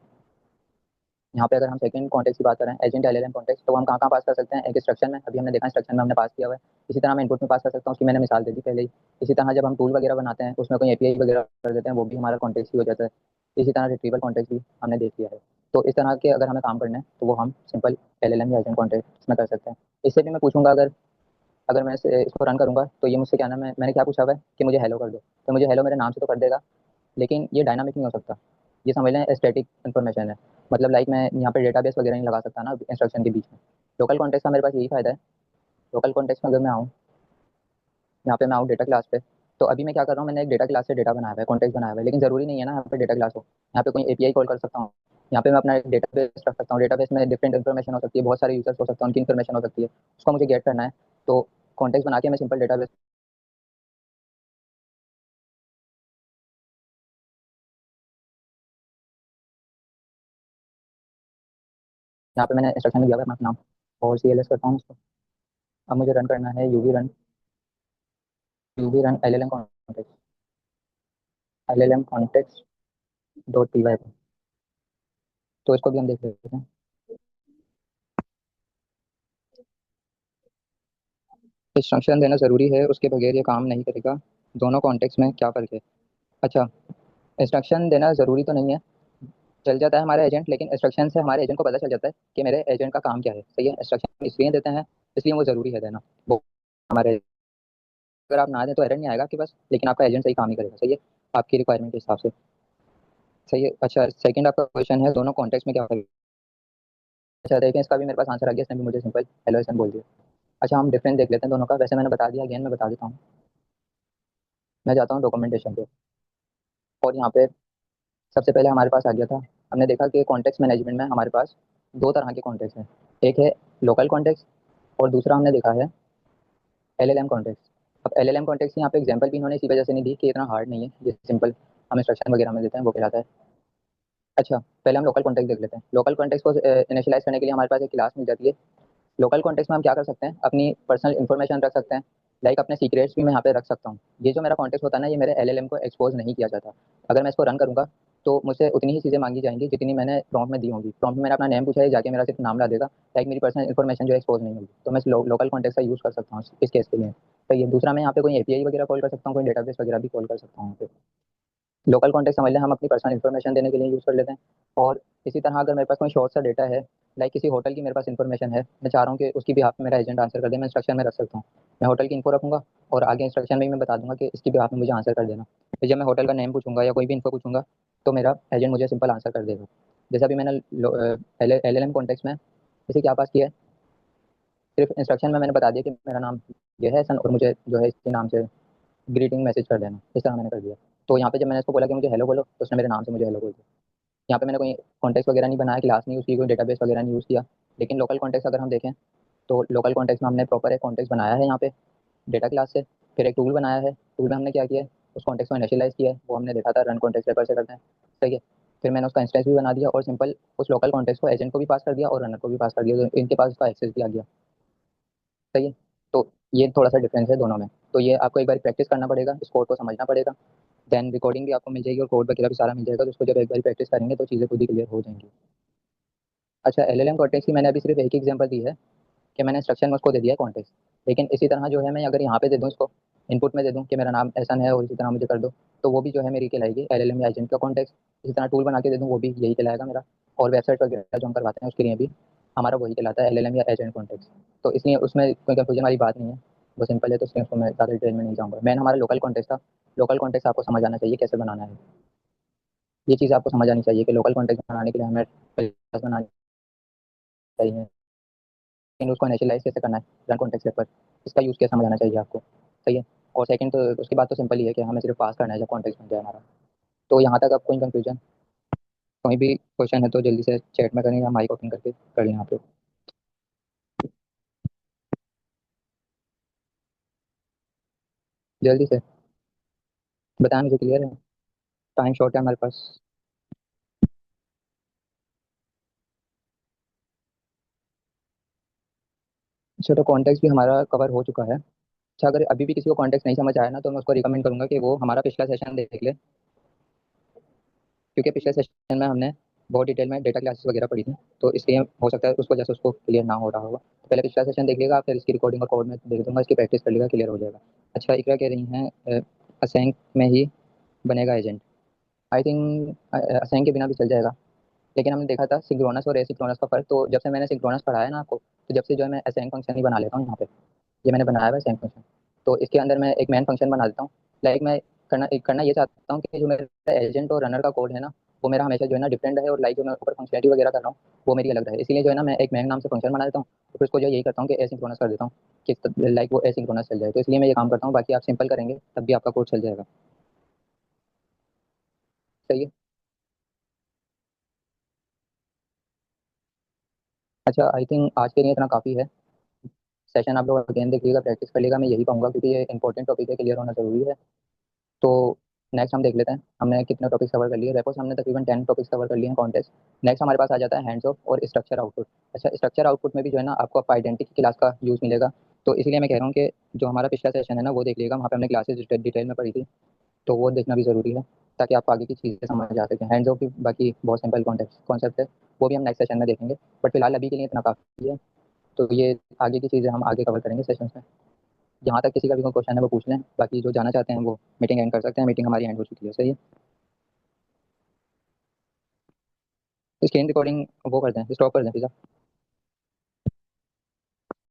यहाँ पे अगर हम सेकंड कॉन्टेक्स्ट की बात करें, एजेंट एलएलएम कॉन्टेक्स्ट, तो हम कहाँ कहाँ पास कर सकते हैं, एक इंस्ट्रक्शन में, अभी हमने देखा इंस्ट्रक्शन में हमने पास किया हुआ है। इसी तरह मैं इनपुट में पास कर सकता हूँ, उसकी मैंने मिसाल दे दी पहले ही। इसी तरह जब हम टूल वगैरह बनाते हैं उसमें कोई एपीआई वगैरह कर देते हैं, वो भी हमारा कॉन्टेक्स्ट ही हो जाता है। इसी तरह रिट्रीवल कॉन्टेक्स्ट भी हमने देख लिया है। तो इस तरह के अगर हमें काम करना है तो वो हम सिंपल एलएलएम या एजेंट कॉन्टेक्स्ट में कर सकते हैं। इससे भी मैं पूछूंगा, अगर अगर मैं इसको रन करूंगा तो ये मुझसे क्या नाम है, मैंने क्या पूछा हुआ है कि मुझे हेलो कर दो, तो मुझे हेलो मेरे नाम से तो कर देगा, लेकिन ये डायनामिक नहीं हो सकता। ये समझ लें स्टैटिक इन्फॉर्मेशन है। मतलब लाइक मैं यहाँ पे डेटाबेस वगैरह नहीं लगा सकता ना इंस्ट्रक्शन के बीच में। लोकल कॉन्टेक्स्ट का मेरे पास यही फायदा है। लोकल कॉन्टेक्स्ट में अगर मैं आऊँ, यहाँ पे मैं आऊँ डेटा क्लास पे, तो अभी मैं क्या कर रहा हूँ, मैंने एक डेटा क्लास से डेटा बनाया हुआ है, कॉन्टेक्स्ट बनाया हुआ है, लेकिन जरूरी नहीं है ना यहाँ पे डेटा क्लास हो। यहाँ पे कोई एपीआई कॉल कर सकता हूँ, यहाँ पे मैं अपना डेटाबेस रख सकता हूँ। डेटाबेस में डिफरेंट इन्फॉर्मेशन हो सकती है, बहुत सारे यूजर्स हो सकते हैं, उनकी इन्फॉर्मेशन हो सकती है, उसको मुझे गेट करना है। तो कॉन्टेक्स्ट बना के मैं सिंपल डेटाबेस, यहाँ पे मैंने इंस्ट्रक्शन में दिया हुआ है अपना नाम, और सी एल एस करता हूँ उसको। अब मुझे रन करना है UV run L L M contact dot P Y. तो इसको भी हम देख लेते हैं। इंस्ट्रक्शन देना ज़रूरी है, उसके बगैर ये काम नहीं करेगा। दोनों कॉन्टेक्स्ट में क्या फ़र्क है? अच्छा, इंस्ट्रक्शन देना ज़रूरी तो नहीं है, चल जाता है हमारा एजेंट, लेकिन इंस्ट्रक्शन से हमारे एजेंट को पता चल जाता है कि मेरे एजेंट का काम क्या है। सही है, इंस्ट्रक्शन इसलिए देते हैं इसलिए वो ज़रूरी है देना। वो हमारे, अगर आप ना दें तो एरर नहीं आएगा आपके पास, लेकिन आपका एजेंट सही काम ही करेगा। सही है, आपकी रिक्वायरमेंट के हिसाब से। सही है। अच्छा, सेकंड आपका क्वेश्चन है दोनों कॉन्टेक्स्ट में क्या फ़र्क है? अच्छा देखें, इसका भी मेरे पास आंसर आ गया, इसने भी मुझे सिंपल हेलो एसएन बोल दिया। अच्छा, हम डिफरेंस देख लेते हैं दोनों का। वैसे मैंने बता दिया, अगेन मैं बता देता हूँ। मैं जाता हूँ डॉक्यूमेंटेशन पे, और यहाँ पे सबसे पहले हमारे पास आ गया था, हमने देखा कि कॉन्टेक्स्ट मैनेजमेंट में हमारे पास दो तरह के कॉन्टेक्स्ट हैं। एक है लोकल कॉन्टेक्स्ट, और दूसरा हमने देखा है एलएलएम कॉन्टेक्स्ट। अब एलएलएम कॉन्टेक्स्ट यहाँ पे एग्जांपल भी इन्होंने इसी वजह से नहीं दी कि इतना हार्ड नहीं है, ये सिंपल हम इंस्ट्रक्शन वगैरह में देते हैं वो कहलाता है। अच्छा, पहले हम लोकल कॉन्टेक्स्ट देख लेते हैं। लोकल कॉन्टेक्स्ट को इनिशियलाइज करने के लिए हमारे पास एक क्लास मिल जाती है। लोकल कॉन्टेक्स्ट में हम क्या कर सकते हैं, अपनी पर्सनल इन्फॉर्मेशन रख सकते हैं, लाइक अपने सीक्रेट्स भी मैं यहाँ पे रख सकता हूँ। ये जो मेरा कॉन्टेक्स्ट होता है ना, ये मेरे एलएलएम को एक्सपोज नहीं किया जाता। अगर मैं इसको रन करूँगा तो मुझसे उतनी ही चीज़ें मांगी जाएंगी जितनी मैंने प्रॉम्प्ट में दी होंगी। प्रॉम्प्ट में मैंने अपना नेम पूछा है, जाके मेरा सिर्फ नाम ला देगा, लाइक मेरी पर्सनल इन्फॉर्मेशन जो एक्सपोज नहीं होगी। तो मैं लोकल कॉन्टेक्स्ट का यूज़ कर सकता हूँ इस केस के लिए। तो ये दूसरा, मैं यहाँ पे कोई एपीआई वगैरह कॉल कर सकता हूँ, कोई डेटाबेस वगैरह भी कॉल कर सकता हूँ यहाँ पे। लोकल कॉन्टेक्स्ट समझ लें, हम अपनी पर्सनल इन्फॉर्मेशन देने के लिए यूज़ कर लेते हैं। और इसी तरह अगर मेरे पास कोई शॉर्ट सा डेटा है, लाइक किसी होटल की मेरे पास इन्फॉर्मेशन है, मैं चाह रहा हूँ कि उसकी भी आप मेरा एजेंट आंसर कर दे, मैं इंस्ट्रक्शन में रख सकता हूँ। मैं होटल की इन्फो रखूँगा, और आगे इंस्ट्रक्शन में ही मैं बता दूंगा कि इसकी भी आप मुझे आंसर कर देना। फिर जब मैं होटल का नेम पूछूंगा या कोई भी इन्फो पूछूंगा, तो मेरा एजेंट मुझे सिंपल आंसर कर देगा। जैसा भी मैंने एल एल एम कॉन्टेक्स्ट में इसे क्या पास किया है, सिर्फ इंस्ट्रक्शन में मैंने बता दिया कि मेरा नाम ये है सन, और मुझे जो है इसके नाम से ग्रीटिंग मैसेज कर देना, इस तरह मैंने कर दिया। तो यहाँ पे जब मैंने उसको बोला कि मुझे हेलो बोलो, तो उसने मेरे नाम से मुझे हेलो बोल दिया। यहाँ पे मैंने कोई कॉन्टेक्स्ट वगैरह नहीं बनाया, क्लास नहीं यूज़ की, कोई डेटाबेस वगैरह नहीं यूज़ किया। लेकिन लोकल कॉन्टेक्स्ट अगर हम देखें, तो लोकल कॉन्टेक्स्ट में हमने प्रॉपर एक कॉन्टेक्स्ट बनाया है यहाँ पे डेटा क्लास से। फिर एक टूल बनाया है, टूल में हमने क्या किया है, उस कॉन्टेक्स्ट को इनिशियलाइज किया है, वो हमने देखा था रन कॉन्टेक्स्ट रेफर से करते हैं। सही है। फिर मैंने उसका इंस्टेंस भी बना दिया, और सिंपल उस लोकल कॉन्टेक्स्ट को एजेंट को भी पास कर दिया और रनर को भी पास कर दिया, तो इनके पास उसका एक्सेस भी आ गया। सही है। तो ये थोड़ा सा डिफरेंस है दोनों में। तो ये आपको एक बार प्रैक्टिस करना पड़ेगा, इस कोड को समझना पड़ेगा, देन रिकॉर्डिंग भी आपको मिल जाएगी और कोड वगैरह भी सारा मिल जाएगा। तो उसको जब एक बार प्रैक्टिस करेंगे तो चीज़ें खुद ही क्लियर हो जाएंगी। अच्छा, एलएलएम कॉन्टेक्स्ट की मैंने अभी सिर्फ एक ही एग्जांपल दी है कि मैंने इंस्ट्रक्शन में उसको दे दिया है कॉन्टेक्स्ट। लेकिन इसी तरह जो है, मैं अगर यहाँ पे दे दूँ इसको, इनपुट में दे दूँ कि मेरा नाम ऐसा है और इसी तरह मुझे कर दो, तो वो भी जो है मेरी कहलाएगी एलएलएम या एजेंट का कॉन्टेक्स्ट। इसी तरह टूल बना के दे दूँ, वो भी यही कहलाएगा मेरा। और वेबसाइट वगैरह जो हम करवाते हैं उसके लिए भी हमारा वही कहलाता है, एलएलएम या एजेंट कॉन्टेक्स्ट। तो इसलिए उसमें कोई कंफ्यूजन वाली बात नहीं है, वो सिंपल है। तो इसलिए उसको मैं ज़्यादा डिटेल में नहीं जाऊँगा। मैंने हमारा लोकल कॉन्टेक्स्ट था। लोकल कॉन्टेक्स्ट आपको समझ आना चाहिए कैसे बनाना है। ये चीज़ आपको समझ आनी चाहिए कि लोकल कॉन्टेक्स्ट बनाने के लिए हमें क्लास बनानी चाहिए, लेकिन उसको इनिशियलाइज़ कैसे करना है, रन कॉन्टेक्स्ट पेपर, इसका यूज़ कैसे समझ आना चाहिए आपको। सही है। और सेकंड, तो उसके बाद तो सिंपल ही है कि हमें सिर्फ पास करना है जब कॉन्टेक्स्ट बन जाए हमारा। तो यहाँ तक अब कोई कंफ्यूजन, कोई भी क्वेश्चन है तो जल्दी से चैट में करें या माइक ओपन करके कर लें यहाँ पे, जल्दी से बताएं, मुझे क्लियर है, टाइम शॉर्ट है हमारे पास। अच्छा, तो कॉन्टेक्स्ट भी हमारा कवर हो चुका है। अच्छा, अगर अभी भी किसी को कॉन्टेक्स्ट नहीं समझ आया ना, तो मैं उसको रिकमेंड करूँगा कि वो हमारा पिछला सेशन देख ले, क्योंकि पिछले सेशन में हमने बहुत डिटेल में डेटा क्लासेस वगैरह पढ़ी थी। तो इसलिए हो सकता है उस वजह से उसको क्लियर ना हो रहा होगा। तो पहले पिछला सेशन देख लेगा, फिर इसकी रिकॉर्डिंग और कोड में देख दूंगा, इसकी प्रैक्टिस कर लेगा, क्लियर हो जाएगा। अच्छा, इकरा कह रही हैं असेंक में ही बनेगा एजेंट। आई थिंक असेंक के बिना भी चल जाएगा, लेकिन हमने देखा था सिंक्रोनस और एसिंक्रोनस का फर्क। तो जब से मैंने सिंक्रोनस पढ़ाया ना आपको, तो जब से जो है मैं असेंक फंक्शन ही बना लेता हूँ यहाँ पे। ये मैंने बनाया हुआ है असेंक फंक्शन। तो इसके अंदर मैं एक मेन फंक्शन बना देता हूँ। लाइक मैं करना ये चाहता हूँ कि जो मेरा एजेंट और रनर का कोड है ना, वो मेरा हमेशा जो है ना डिफरेंट है, और लाइक जो मैं ऊपर फंक्शनलिटी वगैरह कर रहा हूँ वो मेरी अलग रहे। इसीलिए जो है ना, मैं एक मैन नाम से फंक्शन बना देता हूँ, तो फिर उसको जो यही करता हूँ कि एसिंक्रोनस कर देता हूँ, कि लाइक वो एसिंक्रोनस चल जाए। तो इसलिए मैं ये काम करता हूँ, बाकी आप सिंपल करेंगे तब भी आपका कोड चल जाएगा। सही है। अच्छा, आई थिंक आज के लिए इतना काफ़ी है। सेशन आप लोग अगेन देखिएगा, प्रैक्टिस करिएगा, मैं यही कहूँगा, क्योंकि ये इंपॉर्टेंट टॉपिक है, क्लियर होना जरूरी है। तो नेक्स्ट हम देख लेते हैं हमने कितने टॉपिक्स कवर कर लिए। रेपोस हमने तकरीबन 10 टॉपिक्स कवर कर लिए हैं। कॉन्टेस्ट, नेक्स्ट हमारे पास आ जाता है हैंड्स ऑफ और स्ट्रक्चर आउटपुट। अच्छा, स्ट्रक्चर आउटपुट में भी जो है ना, आपको आप आइडेंटिटी क्लास का यूज़ मिलेगा। तो इसलिए मैं कह रहा हूँ कि जो हमारा पिछला सेशन है ना, वो देख लीजिएगा, वहाँ पे हमने क्लासेस डिटेल में पढ़ी थी, तो वो देखना भी ज़रूरी है, ताकि आपको आगे की चीज़ें समझ आ सकें। हैंड्स ऑफ भी बाकी बहुत सिंपल कॉन्सेप्ट है, वो भी हम नेक्स्ट सेशन में देखेंगे। बट फिलहाल अभी के लिए इतना काफ़ी है। तो ये आगे की चीज़ें हम आगे कवर करेंगे सेशन में। जहाँ तक किसी का भी कोई क्वेश्चन है वो पूछ लें, बाकी जो जाना चाहते हैं वो मीटिंग एंड कर सकते हैं। मीटिंग हमारी एंड हो चुकी है। सही है। स्क्रीन रिकॉर्डिंग वो कर दें, स्टॉप कर दें, ठीक है।